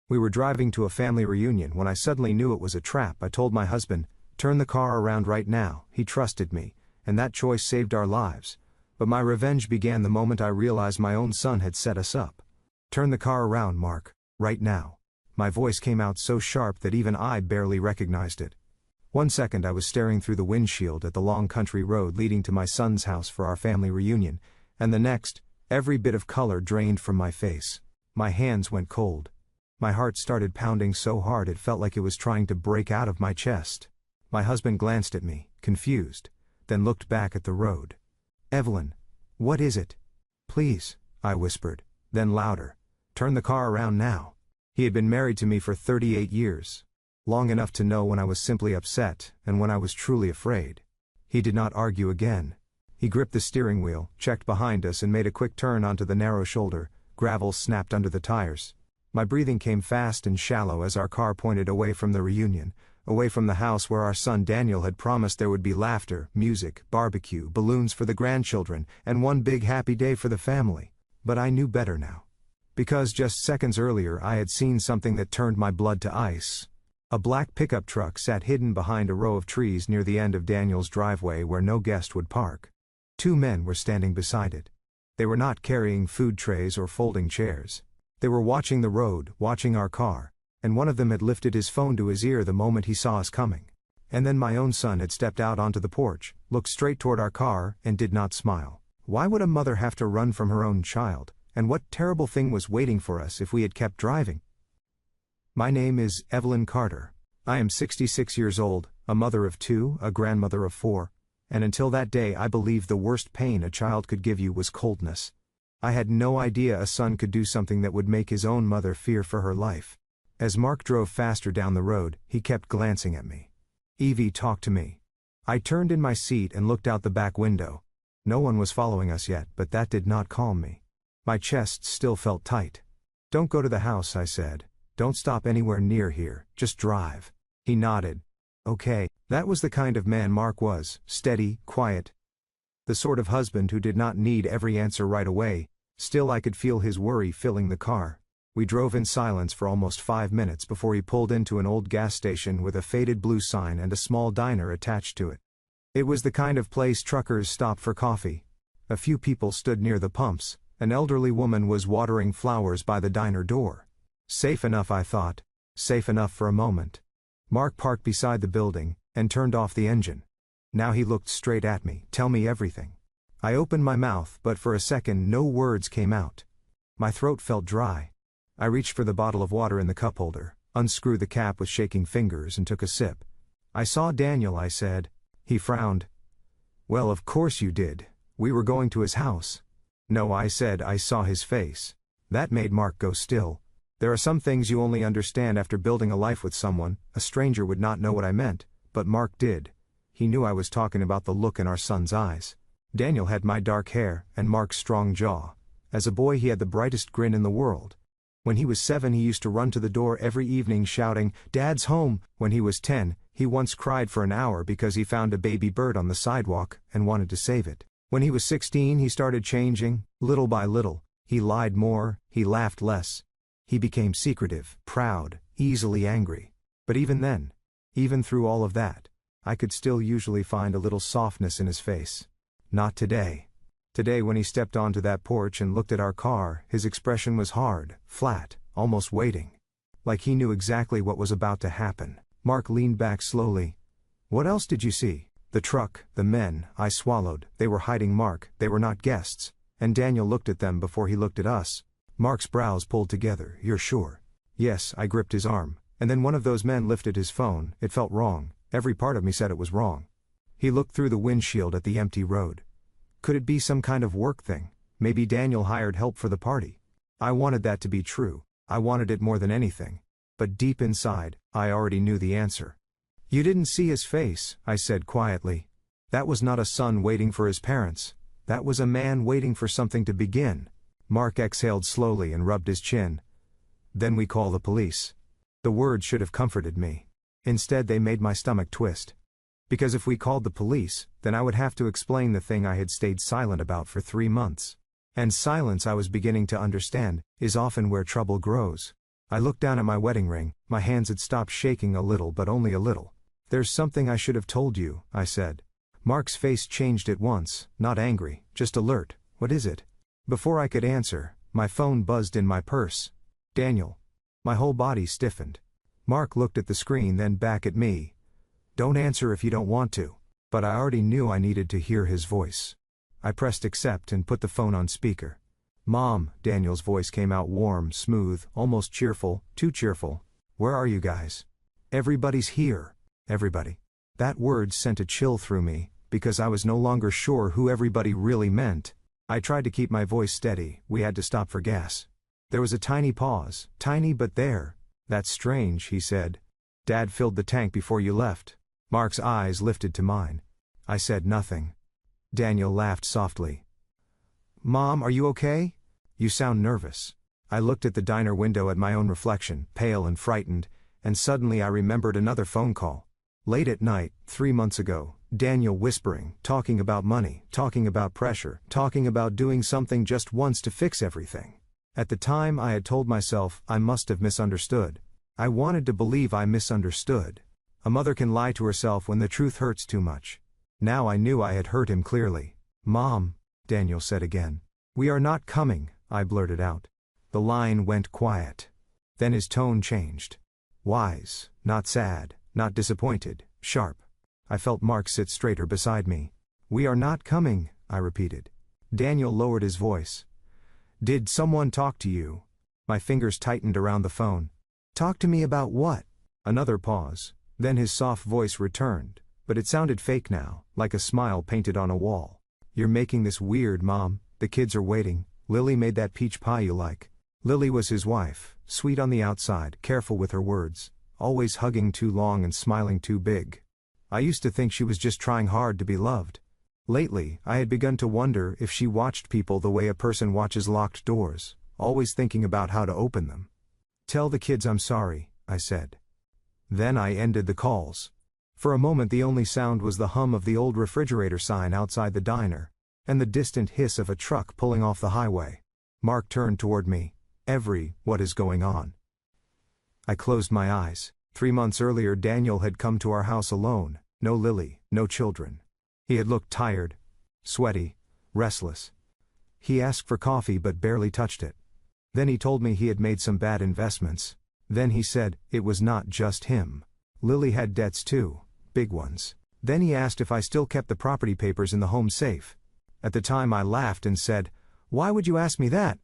We were driving to a family reunion when I suddenly knew it was a trap. I told my husband, "Turn the car around right now." He trusted me, and that choice saved our lives. But my revenge began the moment I realized my own son had set us up. "Turn the car around, Mark, right now." My voice came out so sharp that even I barely recognized it. 1 second I was staring through the windshield at the long country road leading to my son's house for our family reunion, and the next, every bit of color drained from my face. My hands went cold. My heart started pounding so hard it felt like it was trying to break out of my chest. My husband glanced at me, confused, then looked back at the road. "Evelyn, what is it?" "Please," I whispered, then louder, "turn the car around now." He had been married to me for 38 years. Long enough to know when I was simply upset and when I was truly afraid. He did not argue again. He gripped the steering wheel, checked behind us and made a quick turn onto the narrow shoulder. Gravel snapped under the tires. My breathing came fast and shallow as our car pointed away from the reunion, away from the house where our son Daniel had promised there would be laughter, music, barbecue, balloons for the grandchildren, and one big happy day for the family. But I knew better now. Because just seconds earlier I had seen something that turned my blood to ice. A black pickup truck sat hidden behind a row of trees near the end of Daniel's driveway where no guest would park. 2 men were standing beside it. They were not carrying food trays or folding chairs. They were watching the road, watching our car, and one of them had lifted his phone to his ear the moment he saw us coming. And then my own son had stepped out onto the porch, looked straight toward our car, and did not smile. Why would a mother have to run from her own child, and what terrible thing was waiting for us if we had kept driving? "My name is Evelyn Carter. I am 66 years old, a mother of 2, a grandmother of 4, and until that day I believed the worst pain a child could give you was coldness. I had no idea a son could do something that would make his own mother fear for her life." As Mark drove faster down the road, he kept glancing at me. "Evie, talk to me." I turned in my seat and looked out the back window. No one was following us yet, but that did not calm me. My chest still felt tight. "Don't go to the house," I said. "Don't stop anywhere near here, just drive." He nodded. Okay, that was the kind of man Mark was, steady, quiet. The sort of husband who did not need every answer right away. Still I could feel his worry filling the car. We drove in silence for almost 5 minutes before he pulled into an old gas station with a faded blue sign and a small diner attached to it. It was the kind of place truckers stop for coffee. A few people stood near the pumps. An elderly woman was watering flowers by the diner door. Safe enough, I thought. Safe enough for a moment. Mark parked beside the building, and turned off the engine. Now he looked straight at me. "Tell me everything." I opened my mouth, but for a second no words came out. My throat felt dry. I reached for the bottle of water in the cup holder, unscrewed the cap with shaking fingers and took a sip. "I saw Daniel," I said. He frowned. "Well, of course you did. We were going to his house." "No," I said, "I saw his face." That made Mark go still. There are some things you only understand after building a life with someone. A stranger would not know what I meant, but Mark did. He knew I was talking about the look in our son's eyes. Daniel had my dark hair and Mark's strong jaw. As a boy he had the brightest grin in the world. When he was 7 he used to run to the door every evening shouting, "Dad's home!" When he was 10, he once cried for an hour because he found a baby bird on the sidewalk and wanted to save it. When he was 16 he started changing, little by little. He lied more, he laughed less. He became secretive, proud, easily angry. But even then, even through all of that, I could still usually find a little softness in his face. Not today. Today when he stepped onto that porch and looked at our car, his expression was hard, flat, almost waiting. Like he knew exactly what was about to happen. Mark leaned back slowly. "What else did you see?" "The truck, the men," I swallowed. They were hiding Mark, they were not guests. And Daniel looked at them before he looked at us. Mark's brows pulled together. "You're sure?" "Yes," I gripped his arm. And then one of those men lifted his phone. It felt wrong. Every part of me said it was wrong. He looked through the windshield at the empty road. Could it be some kind of work thing? Maybe Daniel hired help for the party. I wanted that to be true. I wanted it more than anything. But deep inside, I already knew the answer. "You didn't see his face," I said quietly. "That was not a son waiting for his parents. That was a man waiting for something to begin." Mark exhaled slowly and rubbed his chin. "Then we call the police." The words should have comforted me. Instead they made my stomach twist. Because if we called the police, then I would have to explain the thing I had stayed silent about for 3 months. And silence, I was beginning to understand, is often where trouble grows. I looked down at my wedding ring, my hands had stopped shaking a little but only a little. "There's something I should have told you," I said. Mark's face changed at once, not angry, just alert. "What is it?" Before I could answer, my phone buzzed in my purse. "Daniel." My whole body stiffened. Mark looked at the screen then back at me. "Don't answer if you don't want to." But I already knew I needed to hear his voice. I pressed accept and put the phone on speaker. "Mom," Daniel's voice came out warm, smooth, almost cheerful, too cheerful. "Where are you guys?" "Everybody's here." Everybody. That word sent a chill through me, because I was no longer sure who everybody really meant. I tried to keep my voice steady. "We had to stop for gas." There was a tiny pause, tiny but there. "That's strange," he said. "Dad filled the tank before you left." Mark's eyes lifted to mine. I said nothing. Daniel laughed softly. "Mom, are you okay? You sound nervous." I looked at the diner window at my own reflection, pale and frightened, and suddenly I remembered another phone call. Late at night, 3 months ago, Daniel whispering, talking about money, talking about pressure, talking about doing something just once to fix everything. At the time I had told myself I must have misunderstood. I wanted to believe I misunderstood. A mother can lie to herself when the truth hurts too much. Now I knew I had hurt him clearly. "Mom," Daniel said again. "We are not coming," I blurted out. The line went quiet. Then his tone changed. Wise, not sad, not disappointed, sharp. I felt Mark sit straighter beside me. "We are not coming," I repeated. Daniel lowered his voice. "Did someone talk to you?" My fingers tightened around the phone. "Talk to me about what?" Another pause. Then his soft voice returned, but it sounded fake now, like a smile painted on a wall. "You're making this weird, Mom. The kids are waiting. Lily made that peach pie you like." Lily was his wife, sweet on the outside, careful with her words, always hugging too long and smiling too big. I used to think she was just trying hard to be loved. Lately, I had begun to wonder if she watched people the way a person watches locked doors, always thinking about how to open them. "Tell the kids I'm sorry," I said. Then I ended the calls. For a moment the only sound was the hum of the old refrigerator sign outside the diner, and the distant hiss of a truck pulling off the highway. Mark turned toward me. "What is going on?" I closed my eyes. 3 months earlier Daniel had come to our house alone, no Lily, no children. He had looked tired, sweaty, restless. He asked for coffee but barely touched it. Then he told me he had made some bad investments. Then he said, it was not just him. Lily had debts too, big ones. Then he asked if I still kept the property papers in the home safe. At the time I laughed and said, "Why would you ask me that?"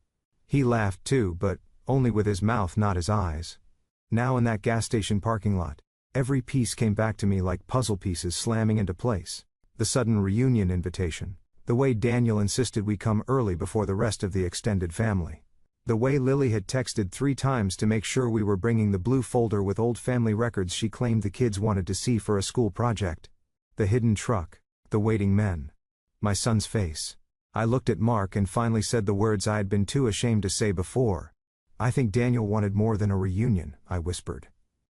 He laughed too, but only with his mouth, not his eyes. Now in that gas station parking lot, every piece came back to me like puzzle pieces slamming into place. The sudden reunion invitation. The way Daniel insisted we come early before the rest of the extended family. The way Lily had texted 3 times to make sure we were bringing the blue folder with old family records she claimed the kids wanted to see for a school project. The hidden truck. The waiting men. My son's face. I looked at Mark and finally said the words I had been too ashamed to say before. "I think Daniel wanted more than a reunion," I whispered.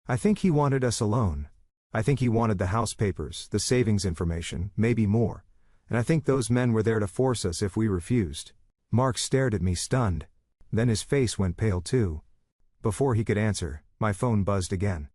"I think he wanted us alone. I think he wanted the house papers, the savings information, maybe more. And I think those men were there to force us if we refused." Mark stared at me stunned. Then his face went pale too. Before he could answer, my phone buzzed again.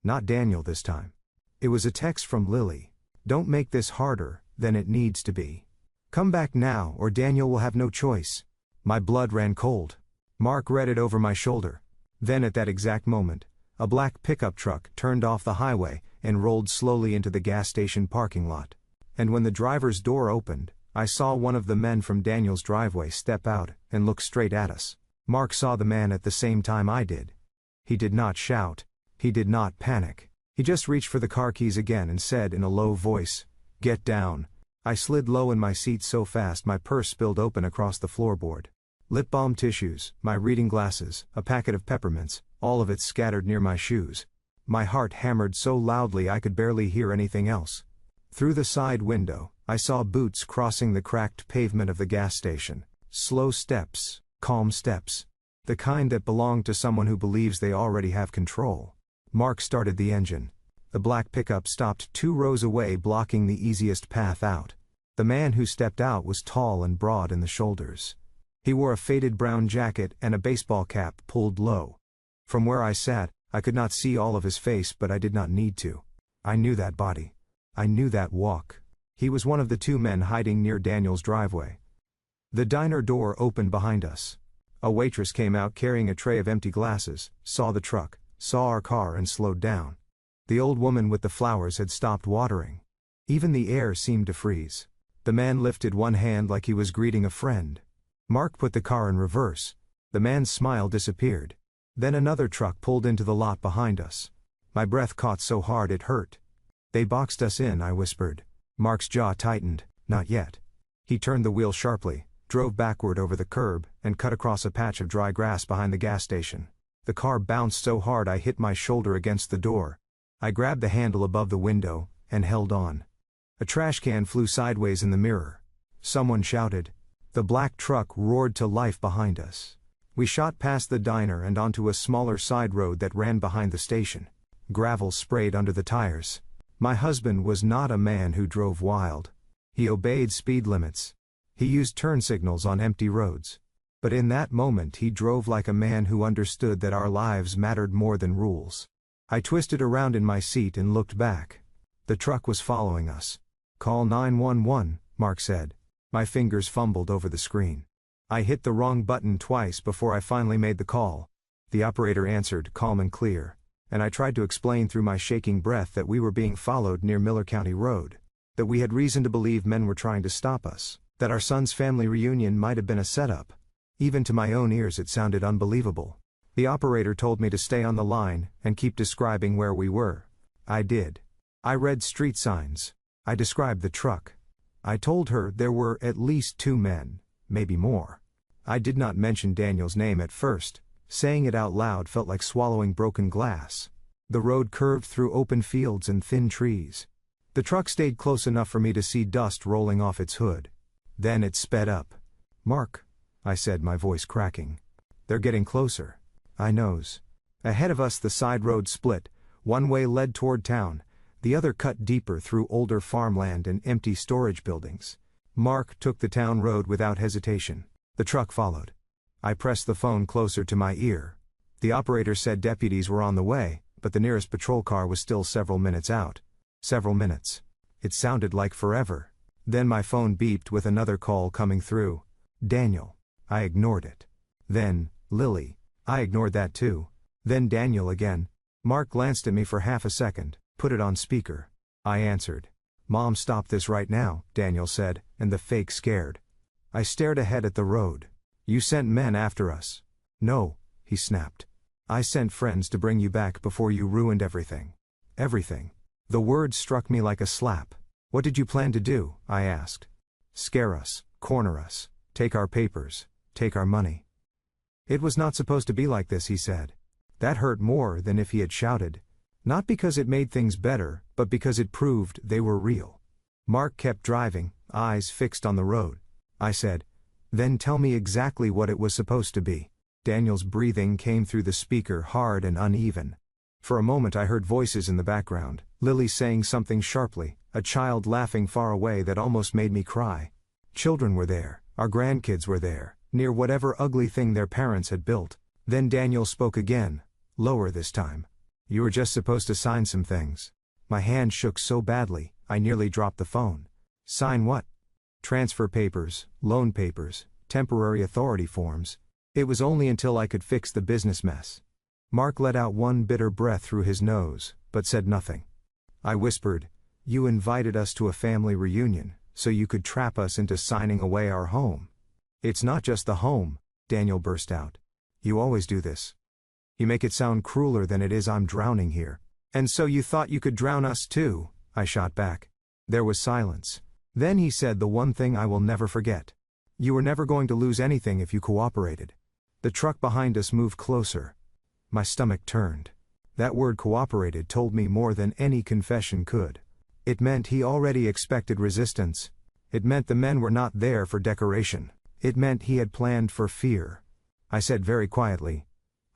Not Daniel this time. It was a text from Lily. "Don't make this harder than it needs to be. Come back now or Daniel will have no choice." My blood ran cold. Mark read it over my shoulder. Then at that exact moment, a black pickup truck turned off the highway and rolled slowly into the gas station parking lot. And when the driver's door opened, I saw one of the men from Daniel's driveway step out and look straight at us. Mark saw the man at the same time I did. He did not shout. He did not panic. He just reached for the car keys again and said in a low voice, "Get down." I slid low in my seat so fast my purse spilled open across the floorboard. Lip balm tissues, my reading glasses, a packet of peppermints, all of it scattered near my shoes. My heart hammered so loudly I could barely hear anything else. Through the side window, I saw boots crossing the cracked pavement of the gas station. Slow steps, calm steps. The kind that belong to someone who believes they already have control. Mark started the engine. The black pickup stopped 2 rows away, blocking the easiest path out. The man who stepped out was tall and broad in the shoulders. He wore a faded brown jacket and a baseball cap pulled low. From where I sat, I could not see all of his face, but I did not need to. I knew that body. I knew that walk. He was one of the two men hiding near Daniel's driveway. The diner door opened behind us. A waitress came out carrying a tray of empty glasses, saw the truck, saw our car and slowed down. The old woman with the flowers had stopped watering. Even the air seemed to freeze. The man lifted one hand like he was greeting a friend. Mark put the car in reverse. The man's smile disappeared. Then another truck pulled into the lot behind us. My breath caught so hard it hurt. "They boxed us in," I whispered. Mark's jaw tightened. "Not yet." He turned the wheel sharply, drove backward over the curb, and cut across a patch of dry grass behind the gas station. The car bounced so hard I hit my shoulder against the door. I grabbed the handle above the window, and held on. A trash can flew sideways in the mirror. Someone shouted. The black truck roared to life behind us. We shot past the diner and onto a smaller side road that ran behind the station. Gravel sprayed under the tires. My husband was not a man who drove wild. He obeyed speed limits. He used turn signals on empty roads. But in that moment he drove like a man who understood that our lives mattered more than rules. I twisted around in my seat and looked back. The truck was following us. "Call 911, Mark said. My fingers fumbled over the screen. I hit the wrong button twice before I finally made the call. The operator answered, calm and clear, and I tried to explain through my shaking breath that we were being followed near Miller County Road, that we had reason to believe men were trying to stop us, that our son's family reunion might have been a setup. Even to my own ears it sounded unbelievable. The operator told me to stay on the line and keep describing where we were. I did. I read street signs. I described the truck. I told her there were at least two men, maybe more. I did not mention Daniel's name at first. Saying it out loud felt like swallowing broken glass. The road curved through open fields and thin trees. The truck stayed close enough for me to see dust rolling off its hood. Then it sped up. "Mark," I said, my voice cracking. "They're getting closer." I knows. Ahead of us the side road split. One way led toward town. The other cut deeper through older farmland and empty storage buildings. Mark took the town road without hesitation. The truck followed. I pressed the phone closer to my ear. The operator said deputies were on the way, but the nearest patrol car was still several minutes out. Several minutes. It sounded like forever. Then my phone beeped with another call coming through. "Daniel." I ignored it. Then, "Lily." I ignored that too. Then Daniel again. Mark glanced at me for half a second, put it on speaker. I answered. "Mom, stop this right now," Daniel said, and the fake scared. I stared ahead at the road. "You sent men after us." "No," he snapped. "I sent friends to bring you back before you ruined everything." Everything. The word struck me like a slap. "What did you plan to do?" I asked. "Scare us, corner us, take our papers, take our money." "It was not supposed to be like this," he said. That hurt more than if he had shouted. Not because it made things better, but because it proved they were real. Mark kept driving, eyes fixed on the road. I said, "Then tell me exactly what it was supposed to be." Daniel's breathing came through the speaker hard and uneven. For a moment I heard voices in the background, Lily saying something sharply, a child laughing far away that almost made me cry. Children were there, our grandkids were there, near whatever ugly thing their parents had built. Then Daniel spoke again, lower this time. "You were just supposed to sign some things." My hand shook so badly, I nearly dropped the phone. "Sign what?" "Transfer papers, loan papers, temporary authority forms." It was only until I could fix the business mess. Mark let out one bitter breath through his nose, but said nothing. I whispered, "You invited us to a family reunion, so you could trap us into signing away our home." "It's not just the home," Daniel burst out. "You always do this. You make it sound crueler than it is. I'm drowning here." "And so you thought you could drown us too," I shot back. There was silence. Then he said the one thing I will never forget. "You were never going to lose anything if you cooperated." The truck behind us moved closer. My stomach turned. That word cooperated told me more than any confession could. It meant he already expected resistance. It meant the men were not there for decoration. It meant he had planned for fear. I said very quietly,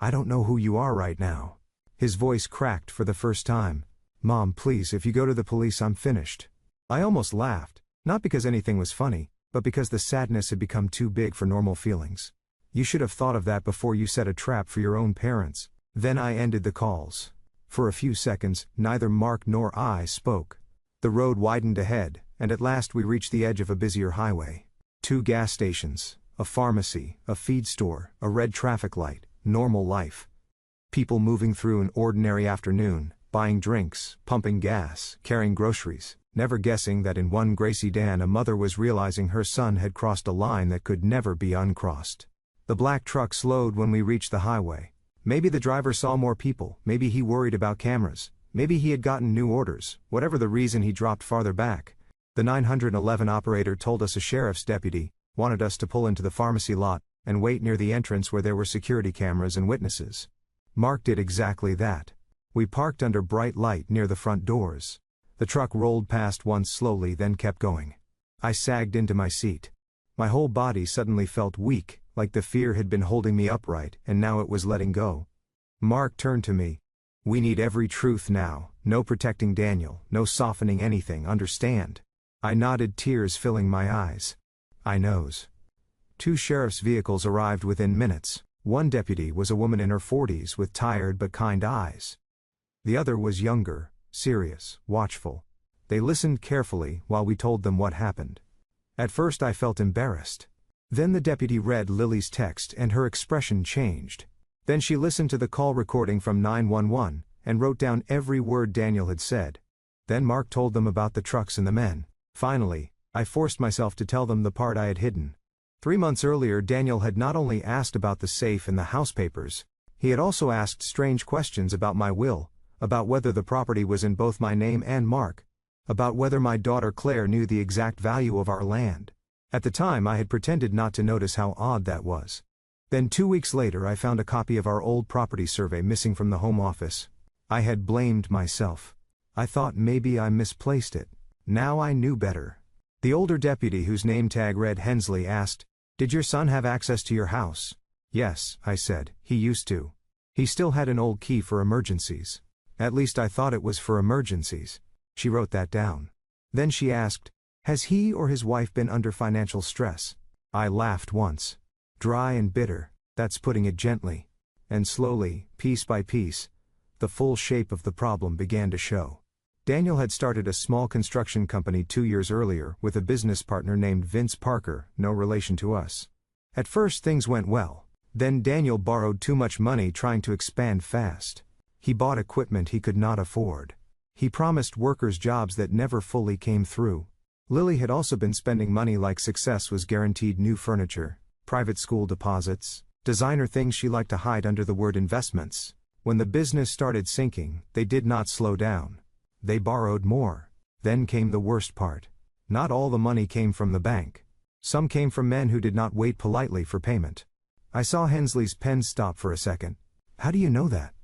"I don't know who you are right now." His voice cracked for the first time. "Mom, please, if you go to the police, I'm finished." I almost laughed, not because anything was funny, but because the sadness had become too big for normal feelings. "You should have thought of that before you set a trap for your own parents." Then I ended the calls. For a few seconds, neither Mark nor I spoke. The road widened ahead, and at last we reached the edge of a busier highway. 2 gas stations, a pharmacy, a feed store, a red traffic light, normal life. People moving through an ordinary afternoon, buying drinks, pumping gas, carrying groceries, never guessing that in one gray sedan a mother was realizing her son had crossed a line that could never be uncrossed. The black truck slowed when we reached the highway. Maybe the driver saw more people, maybe he worried about cameras, maybe he had gotten new orders, whatever the reason he dropped farther back. The 911 operator told us a sheriff's deputy wanted us to pull into the pharmacy lot and wait near the entrance where there were security cameras and witnesses. Mark did exactly that. We parked under bright light near the front doors. The truck rolled past once slowly, then kept going. I sagged into my seat. My whole body suddenly felt weak, like the fear had been holding me upright and now it was letting go. Mark turned to me. "We need every truth now, no protecting Daniel, no softening anything, understand?" I nodded, tears filling my eyes. "I knows." 2 sheriff's vehicles arrived within minutes. One deputy was a woman in her 40s with tired but kind eyes. The other was younger, serious, watchful. They listened carefully while we told them what happened. At first I felt embarrassed. Then the deputy read Lily's text and her expression changed. Then she listened to the call recording from 911 and wrote down every word Daniel had said. Then Mark told them about the trucks and the men. Finally, I forced myself to tell them the part I had hidden. 3 months earlier, Daniel had not only asked about the safe and the house papers, he had also asked strange questions about my will, about whether the property was in both my name and Mark, about whether my daughter Claire knew the exact value of our land. At the time I had pretended not to notice how odd that was. Then 2 weeks later I found a copy of our old property survey missing from the home office. I had blamed myself. I thought maybe I misplaced it. Now I knew better. The older deputy, whose name tag read Hensley, asked, "Did your son have access to your house?" "Yes," I said, "he used to. He still had an old key for emergencies. At least I thought it was for emergencies." She wrote that down. Then she asked, "Has he or his wife been under financial stress?" I laughed once. Dry and bitter, that's putting it gently. And slowly, piece by piece, the full shape of the problem began to show. Daniel had started a small construction company 2 years earlier with a business partner named Vince Parker, no relation to us. At first things went well. Then Daniel borrowed too much money trying to expand fast. He bought equipment he could not afford. He promised workers jobs that never fully came through. Lily had also been spending money like success was guaranteed: new furniture, private school deposits, designer things she liked to hide under the word investments. When the business started sinking, they did not slow down. They borrowed more. Then came the worst part. Not all the money came from the bank. Some came from men who did not wait politely for payment. I saw Hensley's pen stop for a second. "How do you know that?"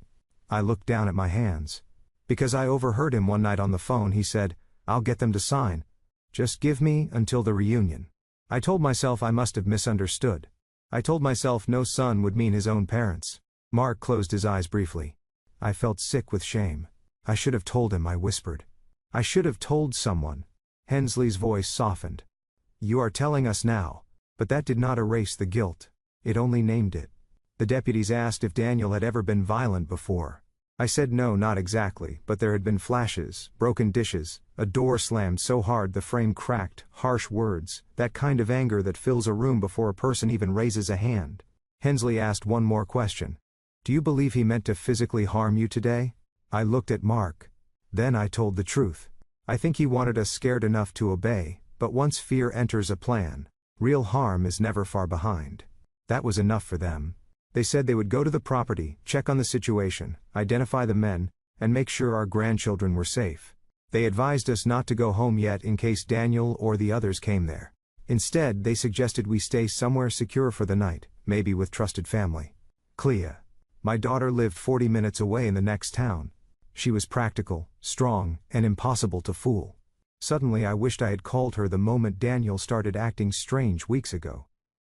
I looked down at my hands. "Because I overheard him one night on the phone. He said, 'I'll get them to sign. Just give me until the reunion.' I told myself I must have misunderstood. I told myself no son would mean his own parents." Mark closed his eyes briefly. I felt sick with shame. "I should have told him," I whispered. "I should have told someone." Hensley's voice softened. "You are telling us now, but that did not erase the guilt. It only named it." The deputies asked if Daniel had ever been violent before. I said no, not exactly, but there had been flashes, broken dishes, a door slammed so hard the frame cracked, harsh words, that kind of anger that fills a room before a person even raises a hand. Hensley asked one more question. "Do you believe he meant to physically harm you today?" I looked at Mark. Then I told the truth. "I think he wanted us scared enough to obey, but once fear enters a plan, real harm is never far behind." That was enough for them. They said they would go to the property, check on the situation, identify the men, and make sure our grandchildren were safe. They advised us not to go home yet in case Daniel or the others came there. Instead, they suggested we stay somewhere secure for the night, maybe with trusted family. Clea, my daughter, lived 40 minutes away in the next town. She was practical, strong, and impossible to fool. Suddenly I wished I had called her the moment Daniel started acting strange weeks ago.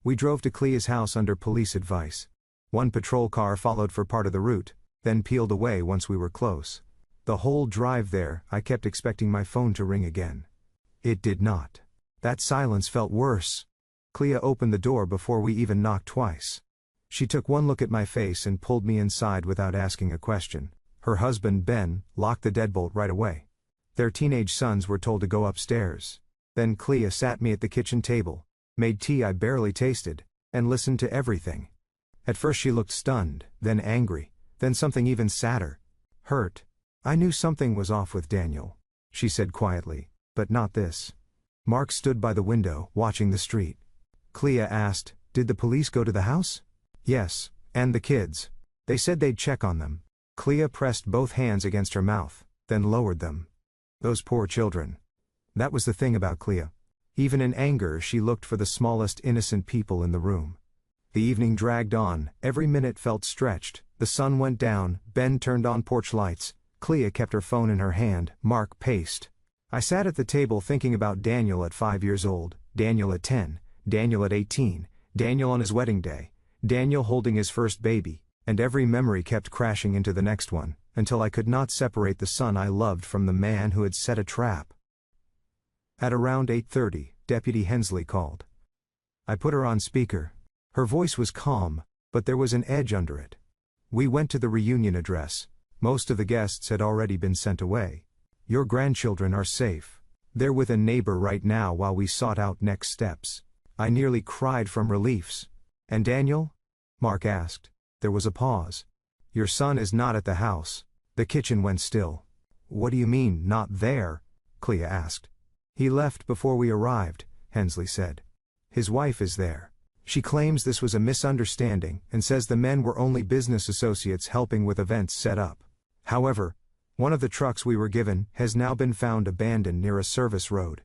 We drove to Clea's house under police advice. One patrol car followed for part of the route, then peeled away once we were close. The whole drive there, I kept expecting my phone to ring again. It did not. That silence felt worse. Clea opened the door before we even knocked twice. She took one look at my face and pulled me inside without asking a question. Her husband, Ben, locked the deadbolt right away. Their teenage sons were told to go upstairs. Then Clea sat me at the kitchen table, made tea I barely tasted, and listened to everything. At first she looked stunned, then angry, then something even sadder. Hurt. I knew something was off with Daniel, she said quietly, but not this. Mark stood by the window, watching the street. Clea asked, "Did the police go to the house?" "Yes, and the kids. They said they'd check on them." Clea pressed both hands against her mouth, then lowered them. Those poor children. That was the thing about Clea. Even in anger she looked for the smallest innocent people in the room. The evening dragged on, every minute felt stretched, the sun went down, Ben turned on porch lights, Clea kept her phone in her hand, Mark paced. I sat at the table thinking about Daniel at 5 years old, Daniel at 10, Daniel at 18, Daniel on his wedding day, Daniel holding his first baby, and every memory kept crashing into the next one, until I could not separate the son I loved from the man who had set a trap. At around 8:30, Deputy Hensley called. I put her on speaker. Her voice was calm, but there was an edge under it. We went to the reunion address. Most of the guests had already been sent away. "Your grandchildren are safe. They're with a neighbor right now while we sought out next steps." I nearly cried from relief. "And Daniel?" Mark asked. There was a pause. "Your son is not at the house." The kitchen went still. "What do you mean, not there?" Clea asked. "He left before we arrived," Hensley said. "His wife is there. She claims this was a misunderstanding and says the men were only business associates helping with events set up. However, one of the trucks we were given has now been found abandoned near a service road.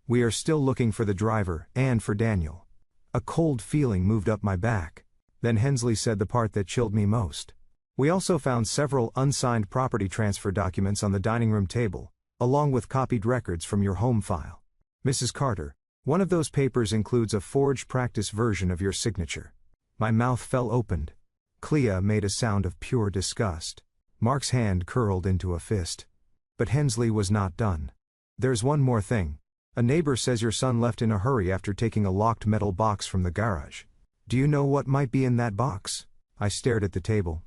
We are still looking for the driver and for Daniel." A cold feeling moved up my back. Then Hensley said the part that chilled me most. "We also found several unsigned property transfer documents on the dining room table, along with copied records from your home file. Mrs. Carter, one of those papers includes a forged practice version of your signature." My mouth fell open. Clea made a sound of pure disgust. Mark's hand curled into a fist. But Hensley was not done. "There's one more thing. A neighbor says your son left in a hurry after taking a locked metal box from the garage. Do you know what might be in that box?" I stared at the table.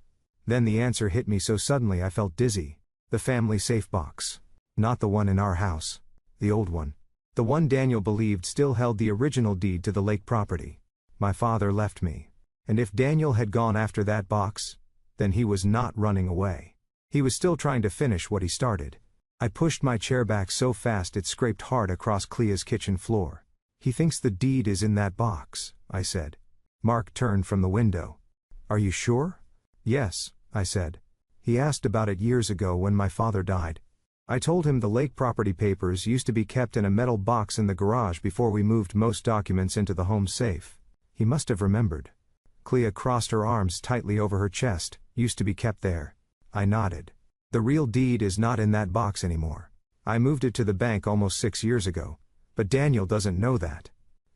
Then the answer hit me so suddenly I felt dizzy. The family safe box. Not the one in our house. The old one. The one Daniel believed still held the original deed to the lake property. My father left me. And if Daniel had gone after that box, then he was not running away. He was still trying to finish what he started. I pushed my chair back so fast it scraped hard across Clea's kitchen floor. "He thinks the deed is in that box," I said. Mark turned from the window. "Are you sure?" "Yes," I said. "He asked about it years ago when my father died. I told him the lake property papers used to be kept in a metal box in the garage before we moved most documents into the home safe. He must have remembered." Clea crossed her arms tightly over her chest. "Used to be kept there." I nodded. "The real deed is not in that box anymore. I moved it to the bank almost 6 years ago. But Daniel doesn't know that."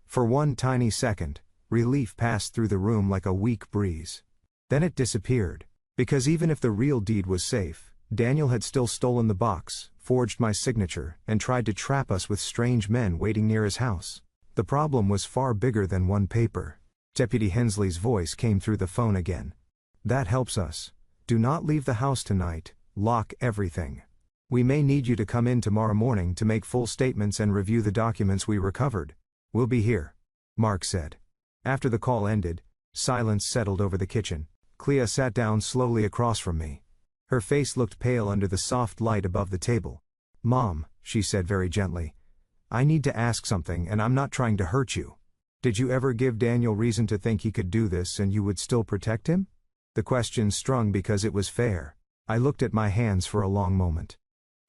For one tiny second, relief passed through the room like a weak breeze. Then it disappeared. Because even if the real deed was safe, Daniel had still stolen the box, forged my signature, and tried to trap us with strange men waiting near his house. The problem was far bigger than one paper. Deputy Hensley's voice came through the phone again. "That helps us. Do not leave the house tonight. Lock everything. We may need you to come in tomorrow morning to make full statements and review the documents we recovered. We'll be here," Mark said. After the call ended, silence settled over the kitchen. Clea sat down slowly across from me. Her face looked pale under the soft light above the table. "Mom," she said very gently, "I need to ask something and I'm not trying to hurt you. Did you ever give Daniel reason to think he could do this and you would still protect him?" The question stung because it was fair. I looked at my hands for a long moment.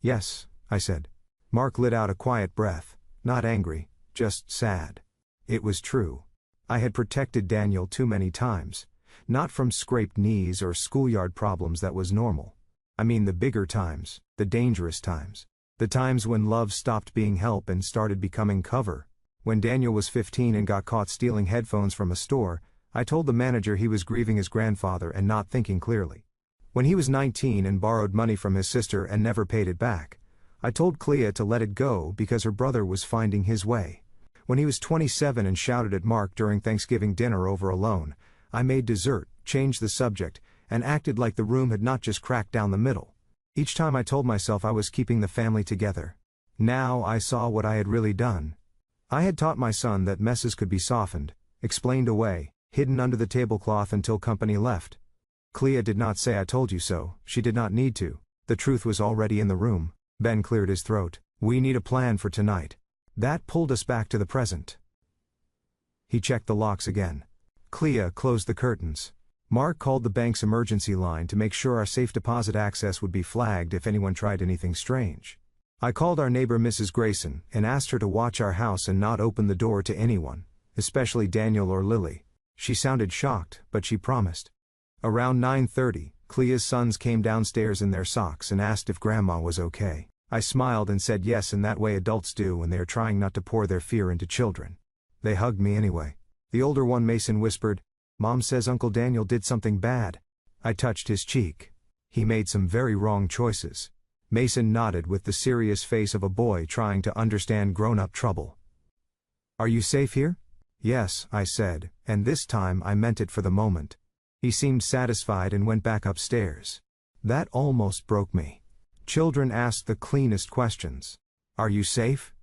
"Yes," I said. Mark let out a quiet breath, not angry, just sad. It was true. I had protected Daniel too many times. Not from scraped knees or schoolyard problems, that was normal. I mean the bigger times, the dangerous times. The times when love stopped being help and started becoming cover. When Daniel was 15 and got caught stealing headphones from a store, I told the manager he was grieving his grandfather and not thinking clearly. When he was 19 and borrowed money from his sister and never paid it back, I told Clea to let it go because her brother was finding his way. When he was 27 and shouted at Mark during Thanksgiving dinner over a loan, I made dessert, changed the subject, and acted like the room had not just cracked down the middle. Each time I told myself I was keeping the family together. Now I saw what I had really done. I had taught my son that messes could be softened, explained away, hidden under the tablecloth until company left. Clea did not say I told you so, she did not need to. The truth was already in the room. Ben cleared his throat. We need a plan for tonight. That pulled us back to the present. He checked the locks again. Clea closed the curtains. Mark called the bank's emergency line to make sure our safe deposit access would be flagged if anyone tried anything strange. I called our neighbor Mrs. Grayson and asked her to watch our house and not open the door to anyone, especially Daniel or Lily. She sounded shocked, but she promised. Around 9:30, Clea's sons came downstairs in their socks and asked if Grandma was okay. I smiled and said yes, in that way adults do when they are trying not to pour their fear into children. They hugged me anyway. The older one, Mason, whispered, "Mom says Uncle Daniel did something bad." I touched his cheek. He made some very wrong choices. Mason nodded with the serious face of a boy trying to understand grown-up trouble. "Are you safe here?" "Yes," I said, and this time I meant it for the moment. He seemed satisfied and went back upstairs. That almost broke me. Children asked the cleanest questions. "Are you safe?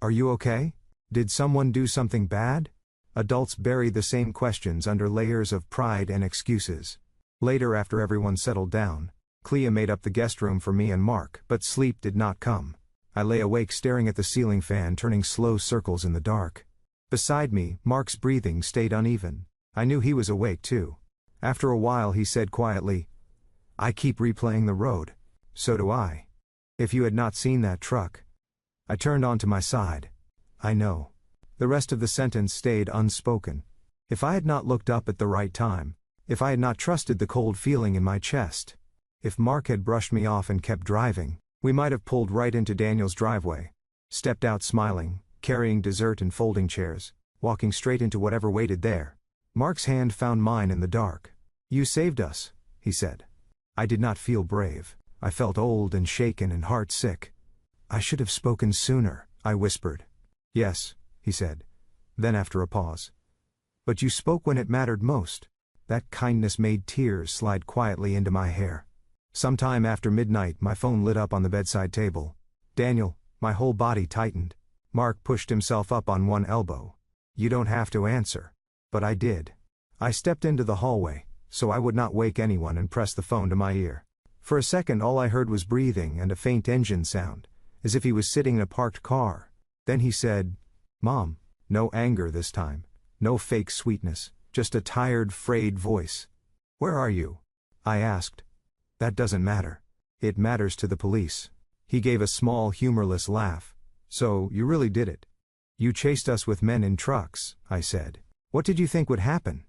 Are you okay? Did someone do something bad?" Adults buried the same questions under layers of pride and excuses. Later, after everyone settled down, Clea made up the guest room for me and Mark, but sleep did not come. I lay awake staring at the ceiling fan turning slow circles in the dark. Beside me, Mark's breathing stayed uneven. I knew he was awake too. After a while he said quietly, "I keep replaying the road." "So do I. If you had not seen that truck." I turned onto my side. "I know." The rest of the sentence stayed unspoken. If I had not looked up at the right time, if I had not trusted the cold feeling in my chest, if Mark had brushed me off and kept driving, we might have pulled right into Daniel's driveway, stepped out smiling, carrying dessert and folding chairs, walking straight into whatever waited there. Mark's hand found mine in the dark. "You saved us," he said. I did not feel brave. I felt old and shaken and heart-sick. "I should have spoken sooner," I whispered. "Yes," he said. Then after a pause, "But you spoke when it mattered most." That kindness made tears slide quietly into my hair. Sometime after midnight my phone lit up on the bedside table. "Daniel," my whole body tightened. Mark pushed himself up on one elbow. "You don't have to answer." But I did. I stepped into the hallway, so I would not wake anyone, and pressed the phone to my ear. For a second all I heard was breathing and a faint engine sound, as if he was sitting in a parked car. Then he said, "Mom." No anger this time. No fake sweetness, just a tired, frayed voice. "Where are you?" I asked. "That doesn't matter. It matters to the police." He gave a small, humorless laugh. "So, you really did it. You chased us with men in trucks," I said. "What did you think would happen?"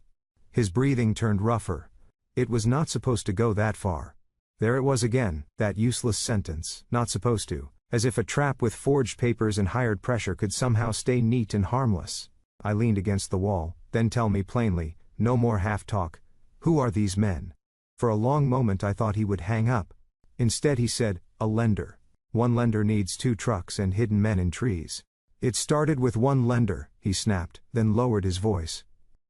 His breathing turned rougher. It was not supposed to go that far. There it was again, that useless sentence, "not supposed to," as if a trap with forged papers and hired pressure could somehow stay neat and harmless. I leaned against the wall. "Then tell me plainly, no more half-talk. Who are these men?" For a long moment I thought he would hang up. Instead he said, "A lender. One lender needs 2 trucks and hidden men in trees." "It started with one lender," he snapped, then lowered his voice.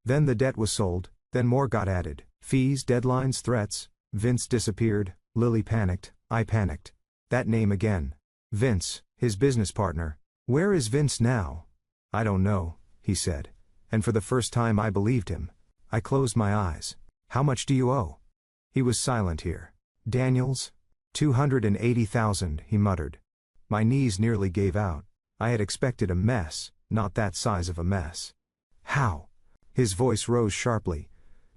"Then the debt was sold, then more got added. Fees, deadlines, threats. Vince disappeared, Lily panicked, I panicked. That name again. Vince, his business partner. Where is Vince now?" "I don't know," he said. And for the first time I believed him. I closed my eyes. "How much do you owe?" He was silent here. "Daniels? 280,000, he muttered. My knees nearly gave out. I had expected a mess, not that size of a mess. "How?" His voice rose sharply.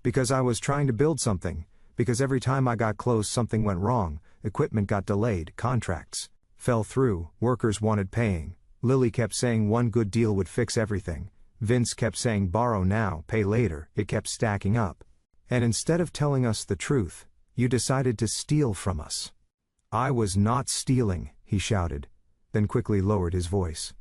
"Because I was trying to build something. Because every time I got close something went wrong. Equipment got delayed, contracts fell through, workers wanted paying. Lily kept saying one good deal would fix everything. Vince kept saying borrow now, pay later. It kept stacking up. And instead of telling us the truth, you decided to steal from us." "I was not stealing," he shouted, then quickly lowered his voice.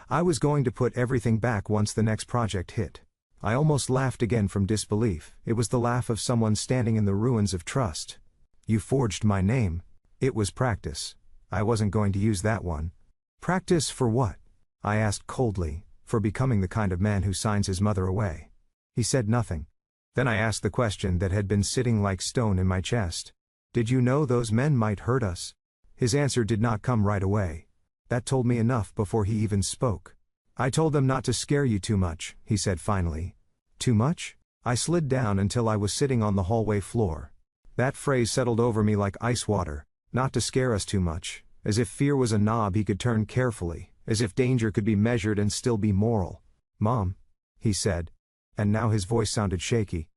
"I was going to put everything back once the next project hit." I almost laughed again from disbelief. It was the laugh of someone standing in the ruins of trust. "You forged my name." "It was practice. I wasn't going to use that one." "Practice for what?" I asked coldly. "For becoming the kind of man who signs his mother away." He said nothing. Then I asked the question that had been sitting like stone in my chest. Did you know those men might hurt us? His answer did not come right away. That told me enough before he even spoke. I told them not to scare you too much, he said finally. Too much? I slid down until I was sitting on the hallway floor. That phrase settled over me like ice water. Not to scare us too much, as if fear was a knob he could turn carefully, as if danger could be measured and still be moral. Mom, he said. And now his voice sounded shaky.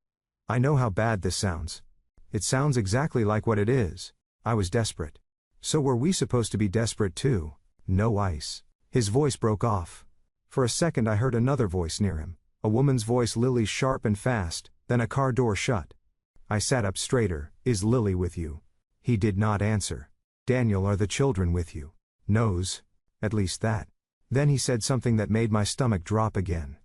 I know how bad this sounds. It sounds exactly like what it is. I was desperate. So were we supposed to be desperate too? No ice. His voice broke off. For a second I heard another voice near him, a woman's voice, Lily's, sharp and fast, then a car door shut. I sat up straighter. Is Lily with you? He did not answer. Daniel, are the children with you? Knows. At least that. Then he said something that made my stomach drop again.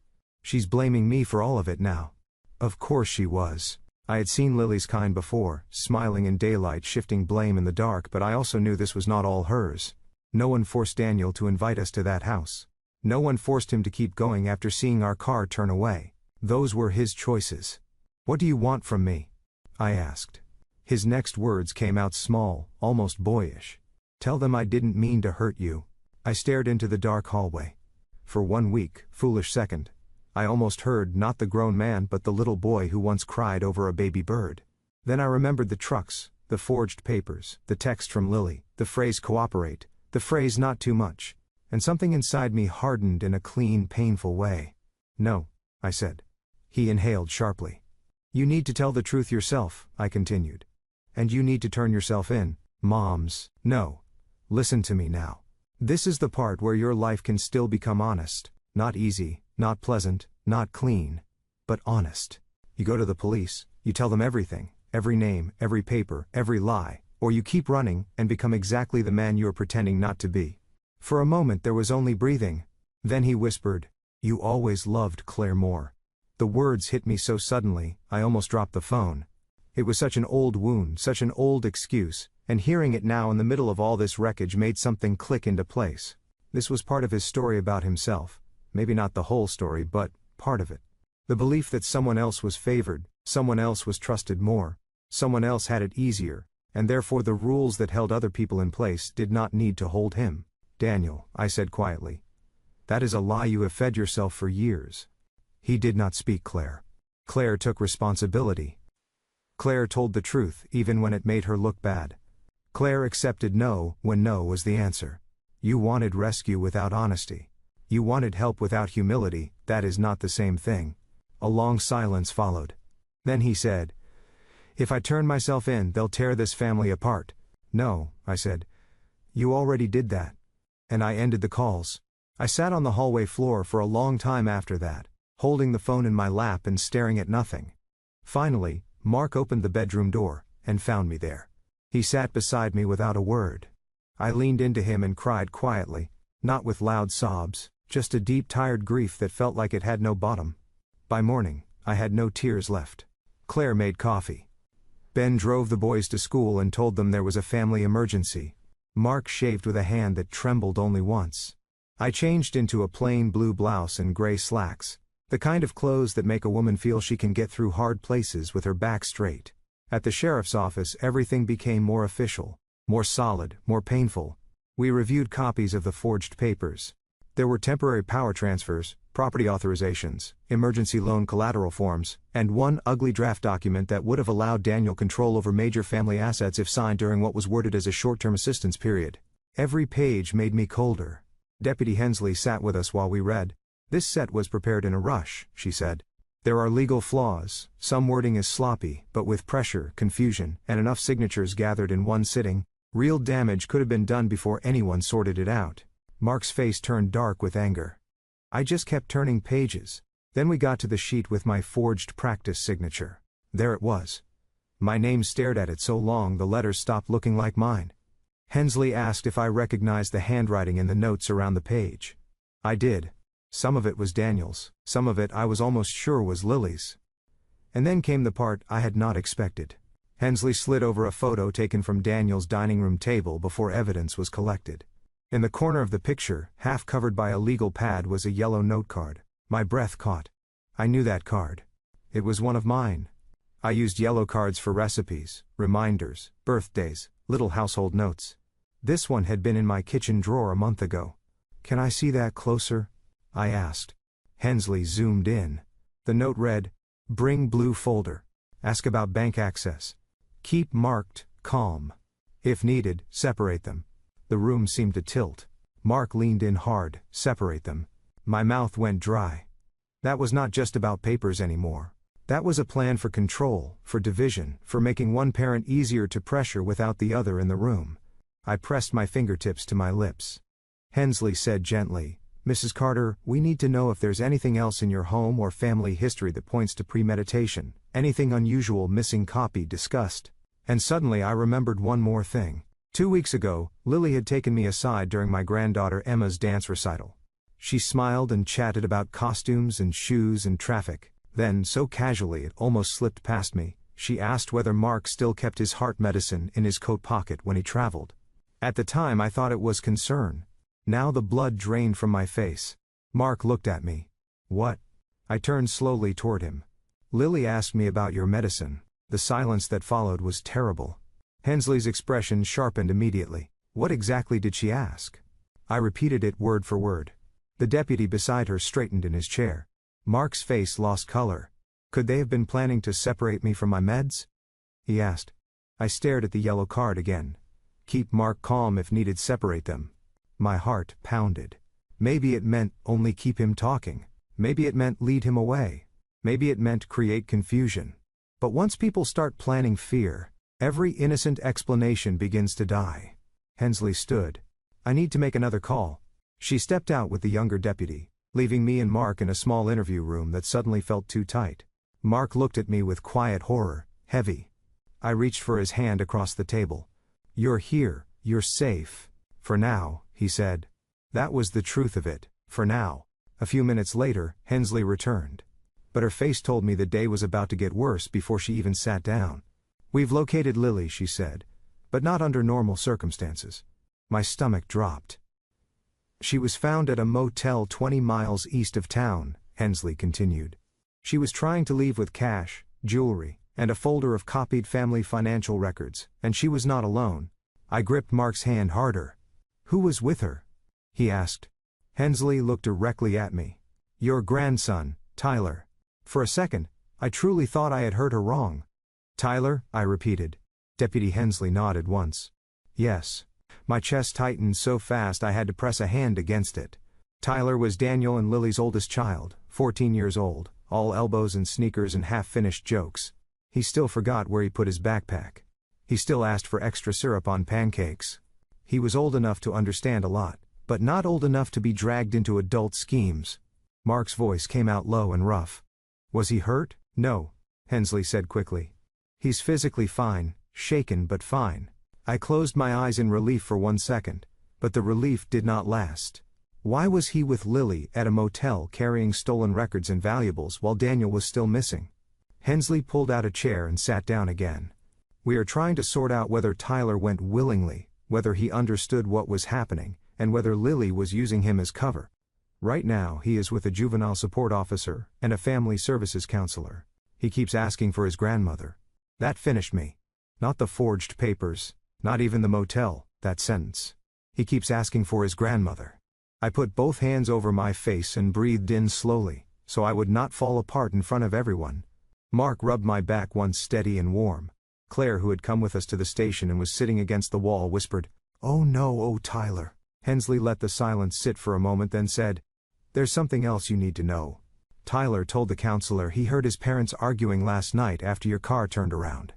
She's blaming me for all of it now. Of course she was. I had seen Lily's kind before, smiling in daylight, shifting blame in the dark, but I also knew this was not all hers. No one forced Daniel to invite us to that house. No one forced him to keep going after seeing our car turn away. Those were his choices. What do you want from me? I asked. His next words came out small, almost boyish. Tell them I didn't mean to hurt you. I stared into the dark hallway. For 1 weak, foolish second, I almost heard not the grown man but the little boy who once cried over a baby bird. Then I remembered the trucks, the forged papers, the text from Lily, the phrase cooperate, the phrase not too much, and something inside me hardened in a clean, painful way. No, I said. He inhaled sharply. You need to tell the truth yourself, I continued. And you need to turn yourself in, moms. No. Listen to me now. This is the part where your life can still become honest, not easy, not pleasant, not clean, but honest. You go to the police, you tell them everything, every name, every paper, every lie, or you keep running and become exactly the man you're pretending not to be. For a moment there was only breathing. Then he whispered, "You always loved Claire Moore." The words hit me so suddenly, I almost dropped the phone. It was such an old wound, such an old excuse, and hearing it now in the middle of all this wreckage made something click into place. This was part of his story about himself. Maybe not the whole story, but part of it. The belief that someone else was favored, someone else was trusted more, someone else had it easier, and therefore the rules that held other people in place did not need to hold him. Daniel, I said quietly. That is a lie you have fed yourself for years. He did not speak, Claire. Claire took responsibility. Claire told the truth even when it made her look bad. Claire accepted no when no was the answer. You wanted rescue without honesty. You wanted help without humility. That is not the same thing. A long silence followed. Then he said, "If I turn myself in, they'll tear this family apart." No, I said. You already did that. And I ended the calls. I sat on the hallway floor for a long time after that, holding the phone in my lap and staring at nothing. Finally, Mark opened the bedroom door, and found me there. He sat beside me without a word. I leaned into him and cried quietly, not with loud sobs, just a deep tired grief that felt like it had no bottom. By morning, I had no tears left. Claire made coffee. Ben drove the boys to school and told them there was a family emergency. Mark shaved with a hand that trembled only once. I changed into a plain blue blouse and gray slacks, the kind of clothes that make a woman feel she can get through hard places with her back straight. At the sheriff's office, everything became more official, more solid, more painful. We reviewed copies of the forged papers. There were temporary power transfers, property authorizations, emergency loan collateral forms, and one ugly draft document that would have allowed Daniel control over major family assets if signed during what was worded as a short-term assistance period. Every page made me colder. Deputy Hensley sat with us while we read. "This set was prepared in a rush," she said. "There are legal flaws, some wording is sloppy, but with pressure, confusion, and enough signatures gathered in one sitting, real damage could have been done before anyone sorted it out." Mark's face turned dark with anger. I just kept turning pages. Then we got to the sheet with my forged practice signature. There it was. My name stared at it so long the letters stopped looking like mine. Hensley asked if I recognized the handwriting in the notes around the page. I did. Some of it was Daniel's, some of it I was almost sure was Lily's. And then came the part I had not expected. Hensley slid over a photo taken from Daniel's dining room table before evidence was collected. In the corner of the picture, half covered by a legal pad, was a yellow note card. My breath caught. I knew that card. It was one of mine. I used yellow cards for recipes, reminders, birthdays, little household notes. This one had been in my kitchen drawer a month ago. "Can I see that closer?" I asked. Hensley zoomed in. The note read, "Bring blue folder. Ask about bank access. Keep marked, calm. If needed, separate them." The room seemed to tilt. Mark leaned in hard. "Separate them." My mouth went dry. That was not just about papers anymore. That was a plan for control, for division, for making one parent easier to pressure without the other in the room. I pressed my fingertips to my lips. Hensley said gently, "Mrs. Carter, we need to know if there's anything else in your home or family history that points to premeditation, anything unusual, missing, copy, discussed." And suddenly I remembered one more thing. 2 weeks ago, Lily had taken me aside during my granddaughter Emma's dance recital. She smiled and chatted about costumes and shoes and traffic. Then, so casually it almost slipped past me, she asked whether Mark still kept his heart medicine in his coat pocket when he traveled. At the time I thought it was concern. Now the blood drained from my face. Mark looked at me. "What?" I turned slowly toward him. "Lily asked me about your medicine." The silence that followed was terrible. Hensley's expression sharpened immediately. "What exactly did she ask?" I repeated it word for word. The deputy beside her straightened in his chair. Mark's face lost color. "Could they have been planning to separate me from my meds?" he asked. I stared at the yellow card again. "Keep Mark calm, if needed, separate them." My heart pounded. Maybe it meant only keep him talking. Maybe it meant lead him away. Maybe it meant create confusion. But once people start planning fear, every innocent explanation begins to die. Hensley stood. "I need to make another call." She stepped out with the younger deputy, leaving me and Mark in a small interview room that suddenly felt too tight. Mark looked at me with quiet horror, heavy. I reached for his hand across the table. "You're here, you're safe. For now," he said. That was the truth of it, for now. A few minutes later, Hensley returned. But her face told me the day was about to get worse before she even sat down. "We've located Lily," she said, "but not under normal circumstances." My stomach dropped. "She was found at a motel 20 miles east of town," Hensley continued. "She was trying to leave with cash, jewelry, and a folder of copied family financial records, and she was not alone." I gripped Mark's hand harder. "Who was with her?" he asked. Hensley looked directly at me. "Your grandson, Tyler." For a second, I truly thought I had heard her wrong. "Tyler?" I repeated. Deputy Hensley nodded once. "Yes." My chest tightened so fast I had to press a hand against it. Tyler was Daniel and Lily's oldest child, 14 years old, all elbows and sneakers and half-finished jokes. He still forgot where he put his backpack. He still asked for extra syrup on pancakes. He was old enough to understand a lot, but not old enough to be dragged into adult schemes. Mark's voice came out low and rough. "Was he hurt?" "No," Hensley said quickly. "He's physically fine, shaken but fine." I closed my eyes in relief for 1 second, but the relief did not last. Why was he with Lily at a motel carrying stolen records and valuables while Daniel was still missing? Hensley pulled out a chair and sat down again. "We are trying to sort out whether Tyler went willingly, whether he understood what was happening, and whether Lily was using him as cover. Right now he is with a juvenile support officer and a family services counselor. He keeps asking for his grandmother." That finished me. Not the forged papers. Not even the motel, that sentence. "He keeps asking for his grandmother." I put both hands over my face and breathed in slowly, so I would not fall apart in front of everyone. Mark rubbed my back once steady and warm. Claire, who had come with us to the station and was sitting against the wall, whispered, "Oh no, oh Tyler." Hensley let the silence sit for a moment, then said, "There's something else you need to know. Tyler told the counselor he heard his parents arguing last night after your car turned around.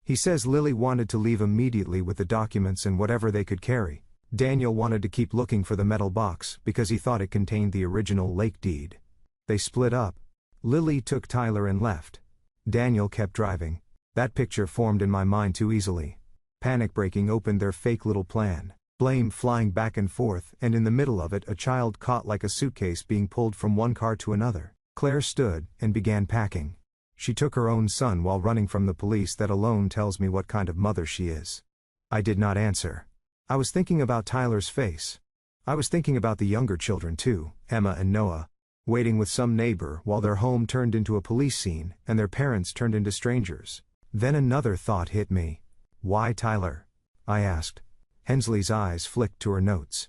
He says Lily wanted to leave immediately with the documents and whatever they could carry. Daniel wanted to keep looking for the metal box because he thought it contained the original lake deed. They split up. Lily took Tyler and left. Daniel kept driving. That picture formed in my mind too easily. Panic breaking opened their fake little plan. Blame flying back and forth, and in the middle of it a child caught like a suitcase being pulled from one car to another. Claire stood and began packing. She took her own son while running from the police. That alone tells me what kind of mother she is. I did not answer. I was thinking about Tyler's face. I was thinking about the younger children too, Emma and Noah. waiting with some neighbor while their home turned into a police scene and their parents turned into strangers. Then another thought hit me. Why Tyler? I asked. Hensley's eyes flicked to her notes.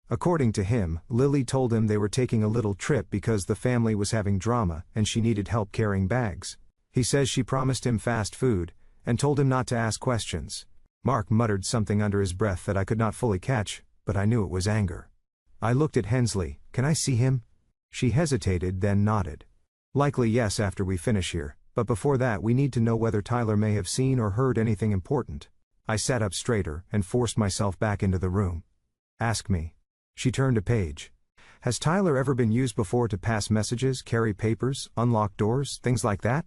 According to him, Lily told him they were taking a little trip because the family was having drama and she needed help carrying bags. He says she promised him fast food and told him not to ask questions. Mark muttered something under his breath that I could not fully catch, but I knew it was anger. I looked at Hensley. Can I see him? She hesitated, then nodded. Likely yes after we finish here, but before that we need to know whether Tyler may have seen or heard anything important. I sat up straighter and forced myself back into the room. Ask me. She turned a page. Has Tyler ever been used before to pass messages, carry papers, unlock doors, things like that?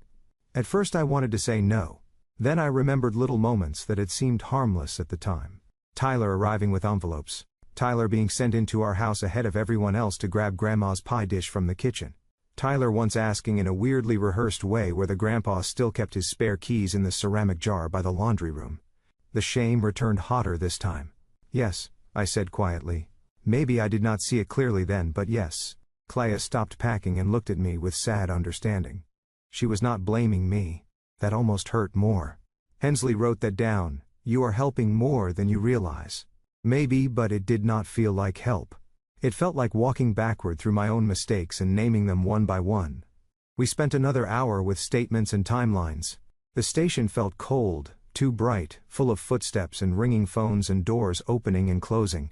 At first I wanted to say no. Then I remembered little moments that had seemed harmless at the time. Tyler arriving with envelopes. Tyler being sent into our house ahead of everyone else to grab Grandma's pie dish from the kitchen. Tyler once asking in a weirdly rehearsed way whether Grandpa still kept his spare keys in the ceramic jar by the laundry room. The shame returned hotter this time. Yes, I said quietly. Maybe I did not see it clearly then, but yes. Clea stopped packing and looked at me with sad understanding. She was not blaming me. That almost hurt more. Hensley wrote that down. You are helping more than you realize. Maybe, but it did not feel like help. It felt like walking backward through my own mistakes and naming them one by one. We spent another hour with statements and timelines. The station felt cold, too bright, full of footsteps and ringing phones and doors opening and closing.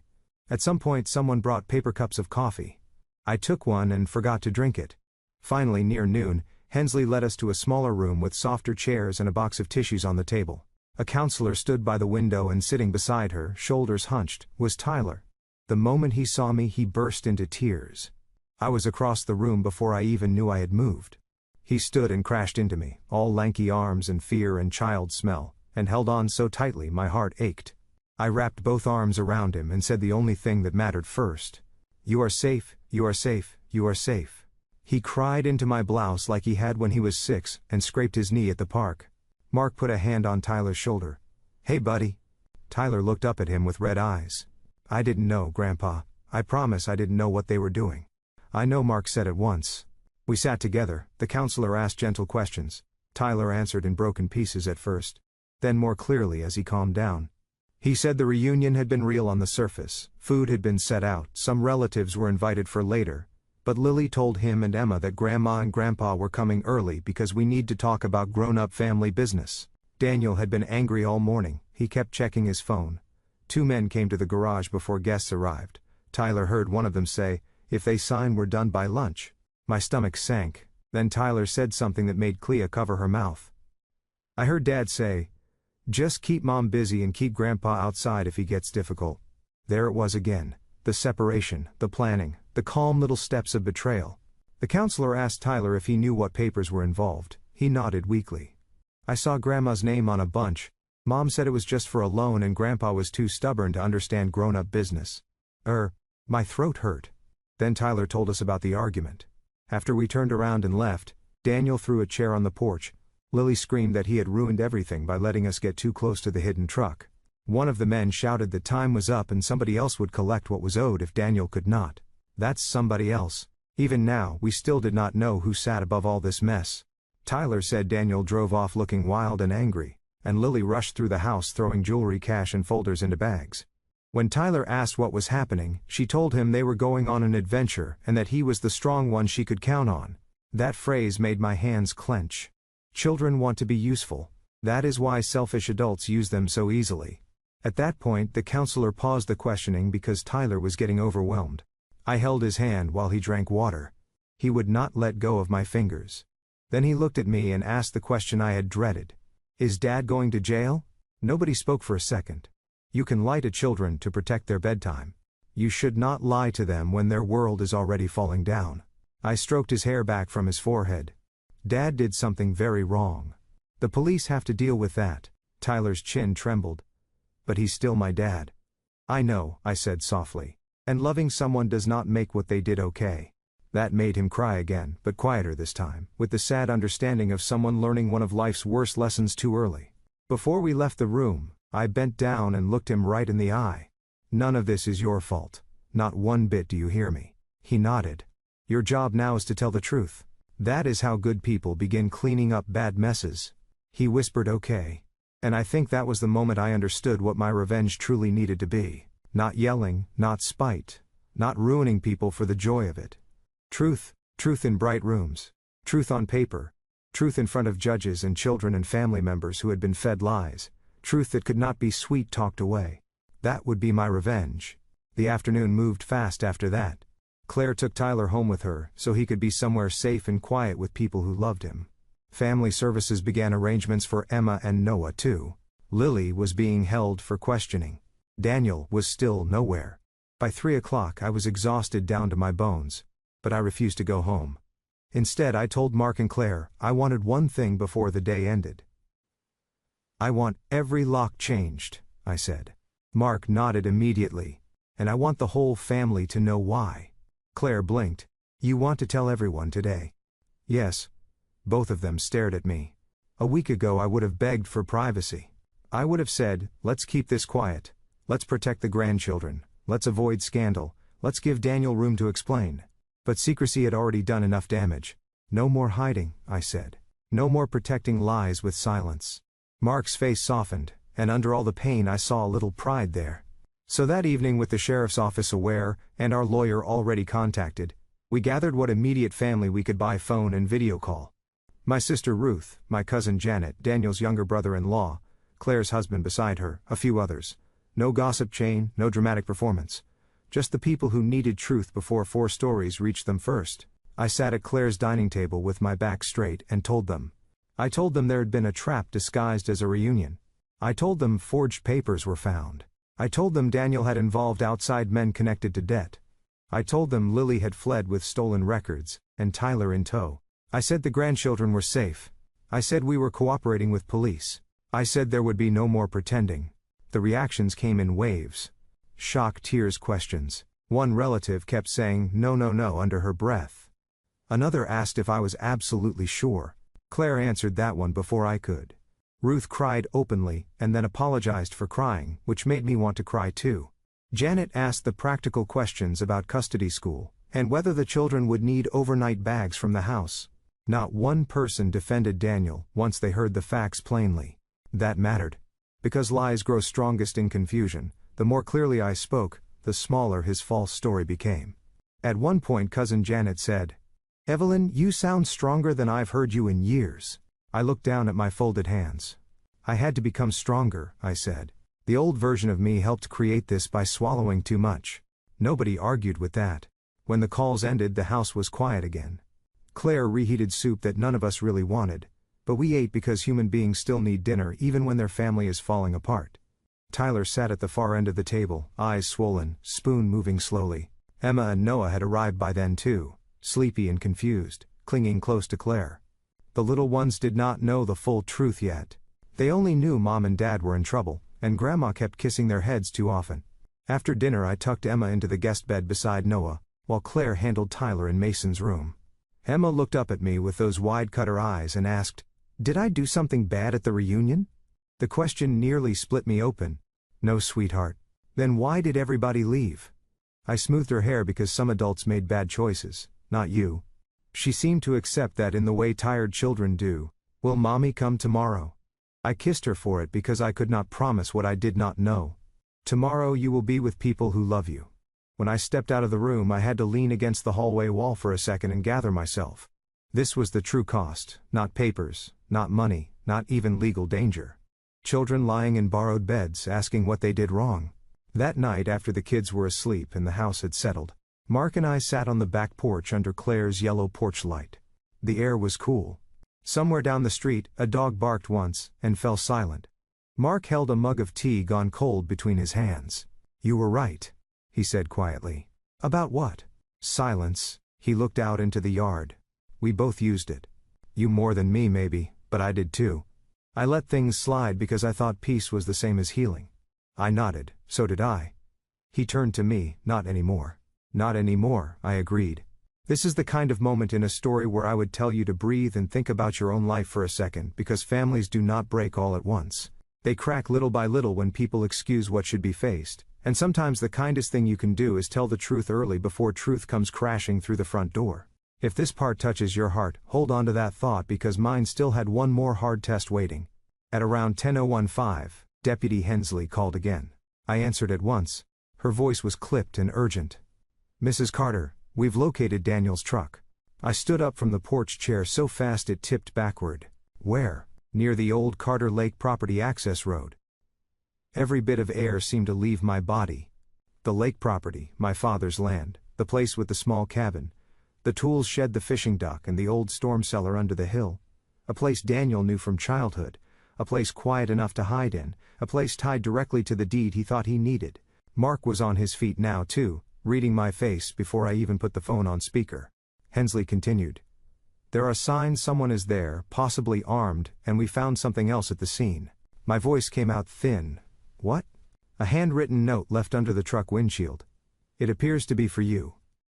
At some point someone brought paper cups of coffee. I took one and forgot to drink it. Finally, near noon, Hensley led us to a smaller room with softer chairs and a box of tissues on the table. A counselor stood by the window and sitting beside her, shoulders hunched, was Tyler. The moment he saw me he burst into tears. I was across the room before I even knew I had moved. He stood and crashed into me, all lanky arms and fear and child smell, and held on so tightly my heart ached. I wrapped both arms around him and said the only thing that mattered first. You are safe, you are safe, you are safe. He cried into my blouse like he had when he was 6 and scraped his knee at the park. Mark put a hand on Tyler's shoulder. Hey buddy. Tyler looked up at him with red eyes. I didn't know, Grandpa. I promise I didn't know what they were doing. I know, Mark said at once. We sat together. The counselor asked gentle questions. Tyler answered in broken pieces at first. Then more clearly as he calmed down. He said the reunion had been real on the surface. Food had been set out. Some relatives were invited for later. But Lily told him and Emma that Grandma and Grandpa were coming early because we need to talk about grown-up family business. Daniel had been angry all morning. He kept checking his phone. 2 men came to the garage before guests arrived. Tyler heard one of them say, if they sign we're done by lunch. My stomach sank. Then Tyler said something that made Clea cover her mouth. I heard Dad say, just keep Mom busy and keep Grandpa outside if he gets difficult. There it was again. The separation, the planning, the calm little steps of betrayal. The counselor asked Tyler if he knew what papers were involved. He nodded weakly. I saw Grandma's name on a bunch. Mom said it was just for a loan and Grandpa was too stubborn to understand grown-up business. My throat hurt. Then Tyler told us about the argument. After we turned around and left, Daniel threw a chair on the porch. Lily screamed that he had ruined everything by letting us get too close to the hidden truck. One of the men shouted that time was up and somebody else would collect what was owed if Daniel could not. That's somebody else. Even now, we still did not know who sat above all this mess. Tyler said Daniel drove off looking wild and angry, and Lily rushed through the house throwing jewelry, cash and folders into bags. When Tyler asked what was happening, she told him they were going on an adventure and that he was the strong one she could count on. That phrase made my hands clench. Children want to be useful. That is why selfish adults use them so easily. At that point, the counselor paused the questioning because Tyler was getting overwhelmed. I held his hand while he drank water. He would not let go of my fingers. Then he looked at me and asked the question I had dreaded. Is Dad going to jail? Nobody spoke for a second. You can lie to children to protect their bedtime. You should not lie to them when their world is already falling down. I stroked his hair back from his forehead. Dad did something very wrong. The police have to deal with that. Tyler's chin trembled. But he's still my dad. I know, I said softly. And loving someone does not make what they did okay. That made him cry again, but quieter this time, with the sad understanding of someone learning one of life's worst lessons too early. Before we left the room, I bent down and looked him right in the eye. None of this is your fault. Not one bit, do you hear me? He nodded. Your job now is to tell the truth. That is how good people begin cleaning up bad messes. He whispered okay. And I think that was the moment I understood what my revenge truly needed to be. Not yelling, not spite, not ruining people for the joy of it. Truth, truth in bright rooms. Truth on paper. Truth in front of judges and children and family members who had been fed lies. Truth that could not be sweet-talked away. That would be my revenge. The afternoon moved fast after that. Claire took Tyler home with her so he could be somewhere safe and quiet with people who loved him. Family services began arrangements for Emma and Noah too. Lily was being held for questioning. Daniel was still nowhere. By 3 o'clock I was exhausted down to my bones. But I refused to go home. Instead I told Mark and Claire I wanted one thing before the day ended. I want every lock changed, I said. Mark nodded immediately. And I want the whole family to know why. Claire blinked. You want to tell everyone today? Yes. Both of them stared at me. A week ago I would have begged for privacy. I would have said, let's keep this quiet. Let's protect the grandchildren. Let's avoid scandal. Let's give Daniel room to explain. But secrecy had already done enough damage. No more hiding, I said. No more protecting lies with silence. Mark's face softened, and under all the pain I saw a little pride there. So that evening, with the sheriff's office aware, and our lawyer already contacted, we gathered what immediate family we could by phone and video call. My sister Ruth, my cousin Janet, Daniel's younger brother-in-law, Claire's husband beside her, a few others. No gossip chain, no dramatic performance. Just the people who needed truth before 4 stories reached them first. I sat at Claire's dining table with my back straight and told them. I told them there had been a trap disguised as a reunion. I told them forged papers were found. I told them Daniel had involved outside men connected to debt. I told them Lily had fled with stolen records, and Tyler in tow. I said the grandchildren were safe. I said we were cooperating with police. I said there would be no more pretending. The reactions came in waves. Shock, tears, questions. One relative kept saying no, no, no under her breath. Another asked if I was absolutely sure. Claire answered that one before I could. Ruth cried openly, and then apologized for crying, which made me want to cry too. Janet asked the practical questions about custody school, and whether the children would need overnight bags from the house. Not one person defended Daniel once they heard the facts plainly. That mattered. Because lies grow strongest in confusion, the more clearly I spoke, the smaller his false story became. At one point cousin Janet said, "Evelyn, you sound stronger than I've heard you in years." I looked down at my folded hands. I had to become stronger, I said. The old version of me helped create this by swallowing too much. Nobody argued with that. When the calls ended, the house was quiet again. Claire reheated soup that none of us really wanted, but we ate because human beings still need dinner even when their family is falling apart. Tyler sat at the far end of the table, eyes swollen, spoon moving slowly. Emma and Noah had arrived by then too, sleepy and confused, clinging close to Claire. The little ones did not know the full truth yet. They only knew Mom and Dad were in trouble, and Grandma kept kissing their heads too often. After dinner I tucked Emma into the guest bed beside Noah, while Claire handled Tyler in Mason's room. Emma looked up at me with those wide-cutter eyes and asked, "Did I do something bad at the reunion?" The question nearly split me open. "No, sweetheart." "Then why did everybody leave?" I smoothed her hair because some adults made bad choices, not you. She seemed to accept that in the way tired children do. "Will Mommy come tomorrow?" I kissed her for it because I could not promise what I did not know. "Tomorrow you will be with people who love you." When I stepped out of the room I had to lean against the hallway wall for a second and gather myself. This was the true cost, not papers, not money, not even legal danger. Children lying in borrowed beds asking what they did wrong. That night after the kids were asleep and the house had settled, Mark and I sat on the back porch under Claire's yellow porch light. The air was cool. Somewhere down the street, a dog barked once, and fell silent. Mark held a mug of tea gone cold between his hands. "You were right," he said quietly. "About what?" Silence. He looked out into the yard. "We both used it. You more than me maybe, but I did too. I let things slide because I thought peace was the same as healing." I nodded, "So did I." He turned to me, "Not anymore." "Not anymore," I agreed. This is the kind of moment in a story where I would tell you to breathe and think about your own life for a second, because families do not break all at once. They crack little by little when people excuse what should be faced, And sometimes the kindest thing you can do is tell the truth early before truth comes crashing through the front door. If this part touches your heart, hold on to that thought because mine still had one more hard test waiting. At around 10:15, Deputy Hensley called again. I answered at once. Her voice was clipped and urgent. "Mrs. Carter, we've located Daniel's truck." I stood up from the porch chair so fast it tipped backward. "Where?" "Near the old Carter Lake property access road." Every bit of air seemed to leave my body. The lake property, my father's land, the place with the small cabin, the tools shed, the fishing dock, and the old storm cellar under the hill. A place Daniel knew from childhood, a place quiet enough to hide in, a place tied directly to the deed he thought he needed. Mark was on his feet now too, reading my face before I even put the phone on speaker. Hensley continued. "There are signs someone is there, possibly armed, and we found something else at the scene." My voice came out thin. "What?" "A handwritten note left under the truck windshield. It appears to be for you."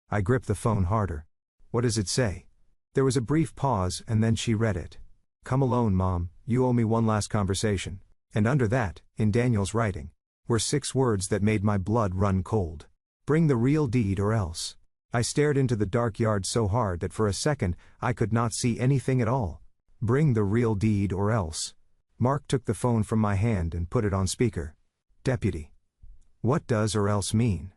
I gripped the phone harder. "What does it say?" There was a brief pause and then she read it. "Come alone, Mom, you owe me one last conversation." And under that, in Daniel's writing, were 6 words that made my blood run cold. "Bring the real deed or else." I stared into the dark yard so hard that for a second I could not see anything at all. "Bring the real deed or else." Mark took the phone from my hand and put it on speaker. "Deputy. What does or else mean?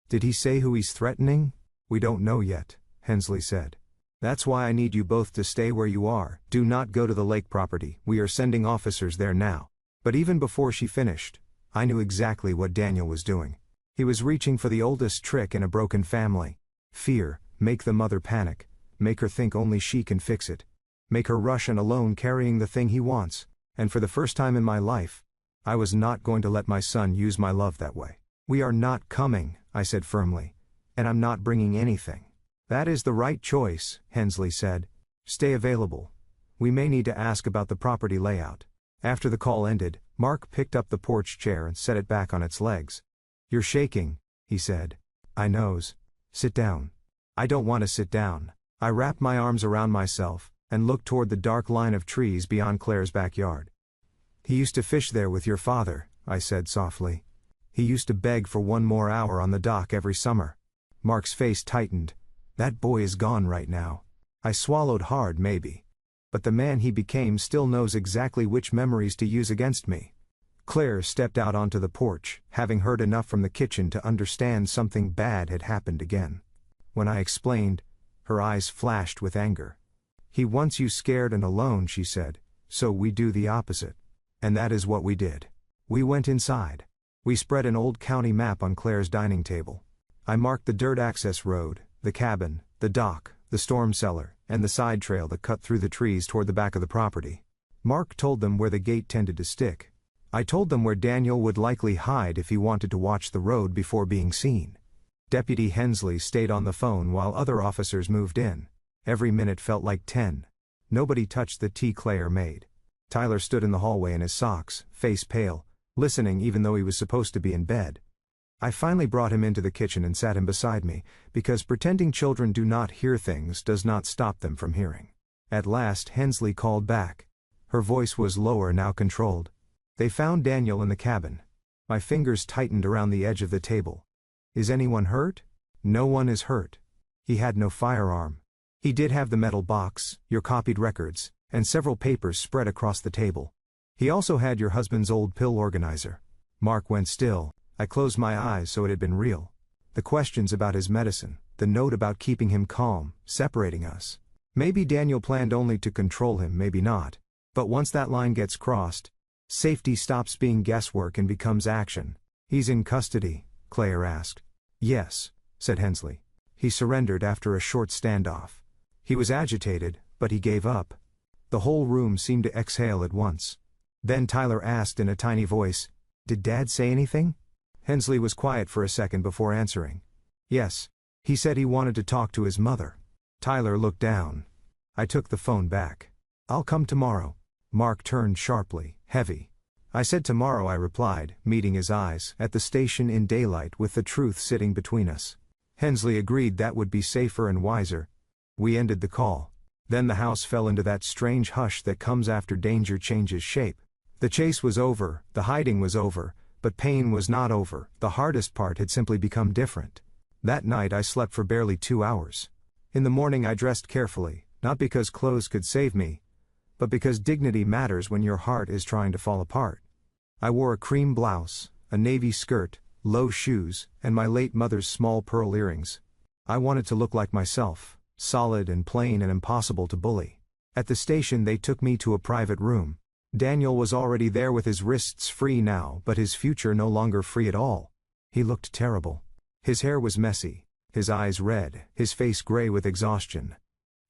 Did he say who he's threatening?" "We don't know yet," Hensley said. "That's why I need you both to stay where you are. Do not go to the lake property. We are sending officers there now." But even before she finished, I knew exactly what Daniel was doing. He was reaching for the oldest trick in a broken family. Fear, make the mother panic, make her think only she can fix it. Make her rush in alone carrying the thing he wants. And for the first time in my life, I was not going to let my son use my love that way. "We are not coming," I said firmly. "And I'm not bringing anything." "That is the right choice," Hensley said. "Stay available. We may need to ask about the property layout." After the call ended, Mark picked up the porch chair and set it back on its legs. "You're shaking," he said. "I knows. Sit down." "I don't want to sit down." I wrapped my arms around myself and looked toward the dark line of trees beyond Claire's backyard. "He used to fish there with your father," I said softly. "He used to beg for one more hour on the dock every summer." Mark's face tightened. "That boy is gone right now." I swallowed hard maybe. But the man he became still knows exactly which memories to use against me. Claire stepped out onto the porch, having heard enough from the kitchen to understand something bad had happened again. When I explained, her eyes flashed with anger. "He wants you scared and alone," she said, "so we do the opposite." And that is what we did. We went inside. We spread an old county map on Claire's dining table. I marked the dirt access road, the cabin, the dock, the storm cellar, and the side trail that cut through the trees toward the back of the property. Mark told them where the gate tended to stick. I told them where Daniel would likely hide if he wanted to watch the road before being seen. Deputy Hensley stayed on the phone while other officers moved in. Every minute felt like 10. Nobody touched the tea Claire made. Tyler stood in the hallway in his socks, face pale, listening even though he was supposed to be in bed. I finally brought him into the kitchen and sat him beside me, because pretending children do not hear things does not stop them from hearing. At last Hensley called back. Her voice was lower, now controlled. "They found Daniel in the cabin." My fingers tightened around the edge of the table. "Is anyone hurt?" "No one is hurt. He had no firearm. He did have the metal box, your copied records, and several papers spread across the table. He also had your husband's old pill organizer." Mark went still. I closed my eyes so it had been real. The questions about his medicine, the note about keeping him calm, separating us. Maybe Daniel planned only to control him, maybe not. But once that line gets crossed, safety stops being guesswork and becomes action. "He's in custody?" Claire asked. "Yes," said Hensley. "He surrendered after a short standoff. He was agitated, but he gave up." The whole room seemed to exhale at once. Then Tyler asked in a tiny voice, "Did Dad say anything?" Hensley was quiet for a second before answering. "Yes. He said he wanted to talk to his mother." Tyler looked down. I took the phone back. "I'll come tomorrow." Mark turned sharply, heavy. "I said tomorrow," I replied, meeting his eyes, "at the station in daylight with the truth sitting between us." Hensley agreed that would be safer and wiser. We ended the call. Then the house fell into that strange hush that comes after danger changes shape. The chase was over, the hiding was over, But pain was not over, the hardest part had simply become different. That night I slept for barely 2 hours. In the morning I dressed carefully, not because clothes could save me, but because dignity matters when your heart is trying to fall apart. I wore a cream blouse, a navy skirt, low shoes, and my late mother's small pearl earrings. I wanted to look like myself, solid and plain and impossible to bully. At the station they took me to a private room. Daniel was already there with his wrists free now, but his future no longer free at all. He looked terrible. His hair was messy, his eyes red, his face gray with exhaustion.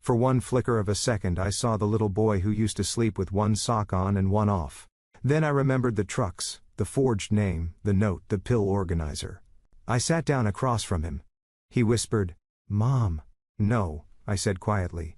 For one flicker of a second I saw the little boy who used to sleep with one sock on and one off. Then I remembered the trucks, the forged name, the note, the pill organizer. I sat down across from him. He whispered, "Mom." "No," I said quietly.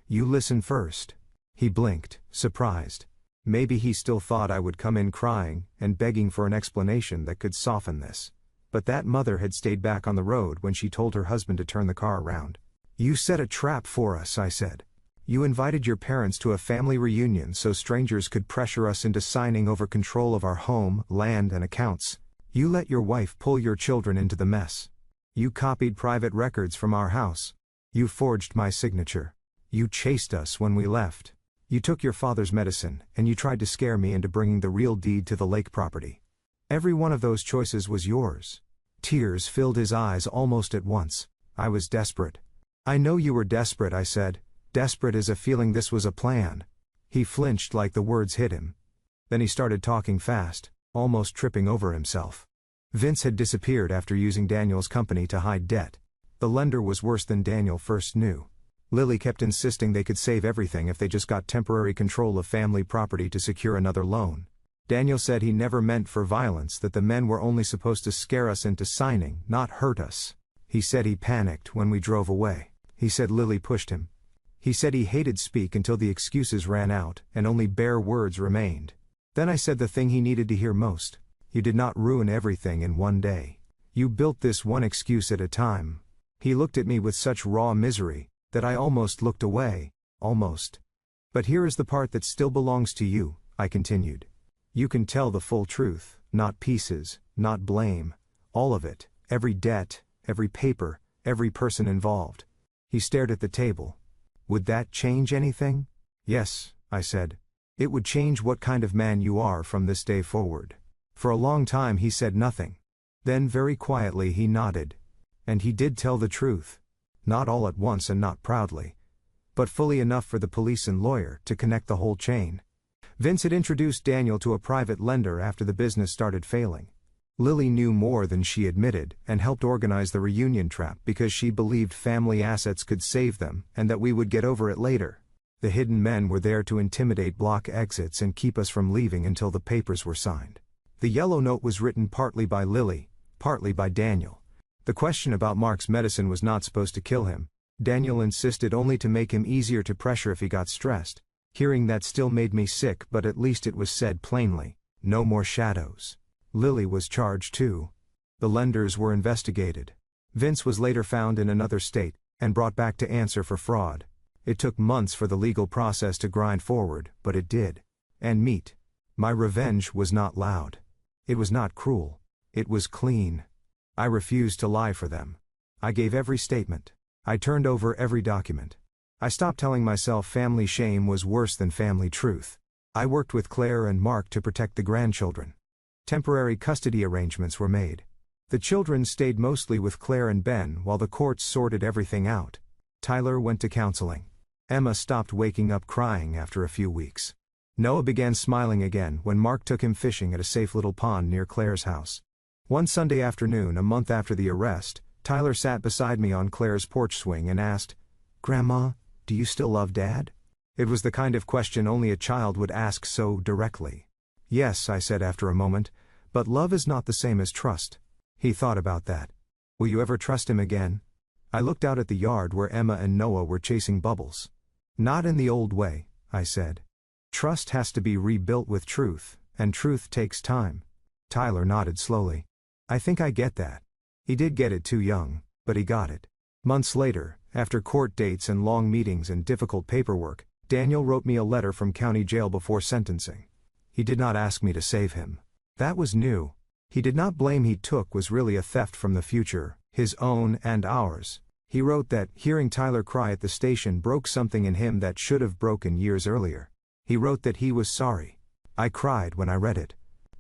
"You listen first." He blinked, surprised. Maybe he still thought I would come in crying and begging for an explanation that could soften this. But that mother had stayed back on the road when she told her husband to turn the car around. "You set a trap for us," I said. "You invited your parents to a family reunion so strangers could pressure us into signing over control of our home, land, and accounts. You let your wife pull your children into the mess. You copied private records from our house. You forged my signature. You chased us when we left. You took your father's medicine, and you tried to scare me into bringing the real deed to the lake property. Every one of those choices was yours." Tears filled his eyes almost at once. I was desperate. "I know you were desperate," I said. "Desperate as a feeling this was a plan." He flinched like the words hit him. Then he started talking fast, almost tripping over himself. Vince had disappeared after using Daniel's company to hide debt. The lender was worse than Daniel first knew. Lily kept insisting they could save everything if they just got temporary control of family property to secure another loan. Daniel said he never meant for violence, that the men were only supposed to scare us into signing, not hurt us. He said he panicked when we drove away. He said Lily pushed him. He said he hated speak until the excuses ran out and only bare words remained. Then I said the thing he needed to hear most. "You did not ruin everything in one day. You built this one excuse at a time." He looked at me with such raw misery that I almost looked away, almost. "But here is the part that still belongs to you," I continued. "You can tell the full truth, not pieces, not blame. All of it, every debt, every paper, every person involved." He stared at the table. "Would that change anything?" "Yes," I said. "It would change what kind of man you are from this day forward." For a long time he said nothing. Then very quietly he nodded. And he did tell the truth. Not all at once and not proudly. But fully enough for the police and lawyer to connect the whole chain. Vince had introduced Daniel to a private lender after the business started failing. Lily knew more than she admitted and helped organize the reunion trap because she believed family assets could save them and that we would get over it later. The hidden men were there to intimidate, block exits, and keep us from leaving until the papers were signed. The yellow note was written partly by Lily, partly by Daniel. The question about Mark's medicine was not supposed to kill him. Daniel insisted only to make him easier to pressure if he got stressed. Hearing that still made me sick, but at least it was said plainly. No more shadows. Lily was charged too. The lenders were investigated. Vince was later found in another state, and brought back to answer for fraud. It took months for the legal process to grind forward, but it did. And meet. My revenge was not loud. It was not cruel. It was clean. I refused to lie for them. I gave every statement. I turned over every document. I stopped telling myself family shame was worse than family truth. I worked with Claire and Mark to protect the grandchildren. Temporary custody arrangements were made. The children stayed mostly with Claire and Ben while the courts sorted everything out. Tyler went to counseling. Emma stopped waking up crying after a few weeks. Noah began smiling again when Mark took him fishing at a safe little pond near Claire's house. One Sunday afternoon, a month after the arrest, Tyler sat beside me on Claire's porch swing and asked, "Grandma, do you still love Dad?" It was the kind of question only a child would ask so directly. "Yes," I said after a moment, "but love is not the same as trust." He thought about that. "Will you ever trust him again?" I looked out at the yard where Emma and Noah were chasing bubbles. "Not in the old way," I said. "Trust has to be rebuilt with truth, and truth takes time." Tyler nodded slowly. "I think I get that." He did get it too young, but he got it. Months later, after court dates and long meetings and difficult paperwork, Daniel wrote me a letter from county jail before sentencing. He did not ask me to save him. That was new. He did not blame he took was really a theft from the future, his own and ours. He wrote that hearing Tyler cry at the station broke something in him that should have broken years earlier. He wrote that he was sorry. I cried when I read it.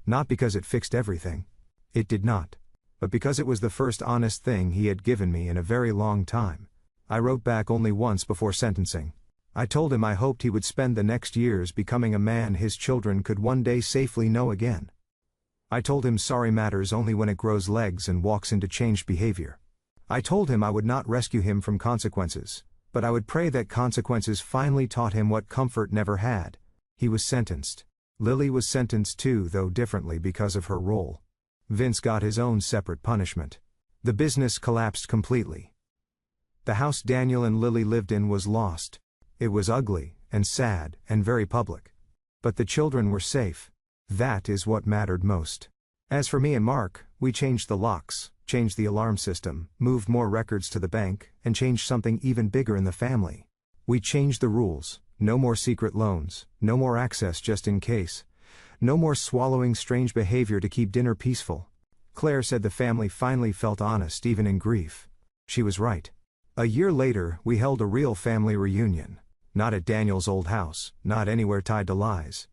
Not because it fixed everything. It did not. But because it was the first honest thing he had given me in a very long time. I wrote back only once before sentencing. I told him I hoped he would spend the next years becoming a man his children could one day safely know again. I told him sorry matters only when it grows legs and walks into changed behavior. I told him I would not rescue him from consequences, but I would pray that consequences finally taught him what comfort never had. He was sentenced. Lily was sentenced too, though differently because of her role. Vince got his own separate punishment. The business collapsed completely. The house Daniel and Lily lived in was lost. It was ugly, and sad, and very public. But the children were safe. That is what mattered most. As for me and Mark, we changed the locks, changed the alarm system, moved more records to the bank, and changed something even bigger in the family. We changed the rules. No more secret loans, no more access just in case. No more swallowing strange behavior to keep dinner peaceful. Claire said the family finally felt honest even in grief. She was right. A year later, we held a real family reunion. Not at Daniel's old house, not anywhere tied to lies.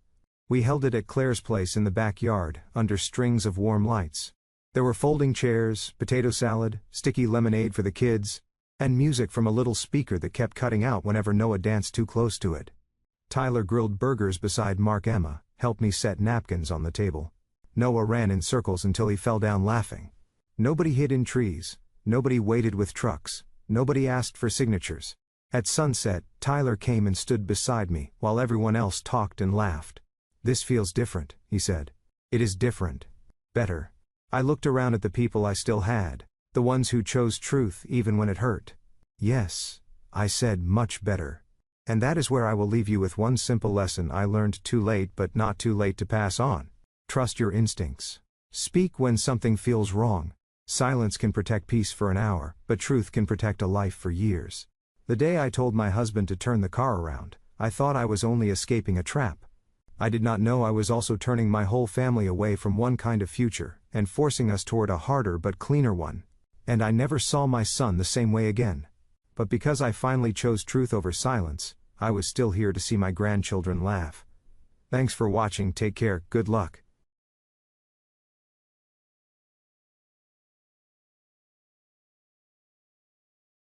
We held it at Claire's place in the backyard, under strings of warm lights. There were folding chairs, potato salad, sticky lemonade for the kids, and music from a little speaker that kept cutting out whenever Noah danced too close to it. Tyler grilled burgers beside Mark. Emma helped me set napkins on the table. Noah ran in circles until he fell down laughing. Nobody hid in trees, nobody waited with trucks, nobody asked for signatures. At sunset, Tyler came and stood beside me while everyone else talked and laughed. "This feels different," he said. "It is different. Better." I looked around at the people I still had. The ones who chose truth even when it hurt. "Yes," I said, "much better." And that is where I will leave you with one simple lesson I learned too late but not too late to pass on. Trust your instincts. Speak when something feels wrong. Silence can protect peace for an hour, but truth can protect a life for years. The day I told my husband to turn the car around, I thought I was only escaping a trap. I did not know I was also turning my whole family away from one kind of future, and forcing us toward a harder but cleaner one. And I never saw my son the same way again. But because I finally chose truth over silence, I was still here to see my grandchildren laugh. Thanks for watching. Take care. Good luck.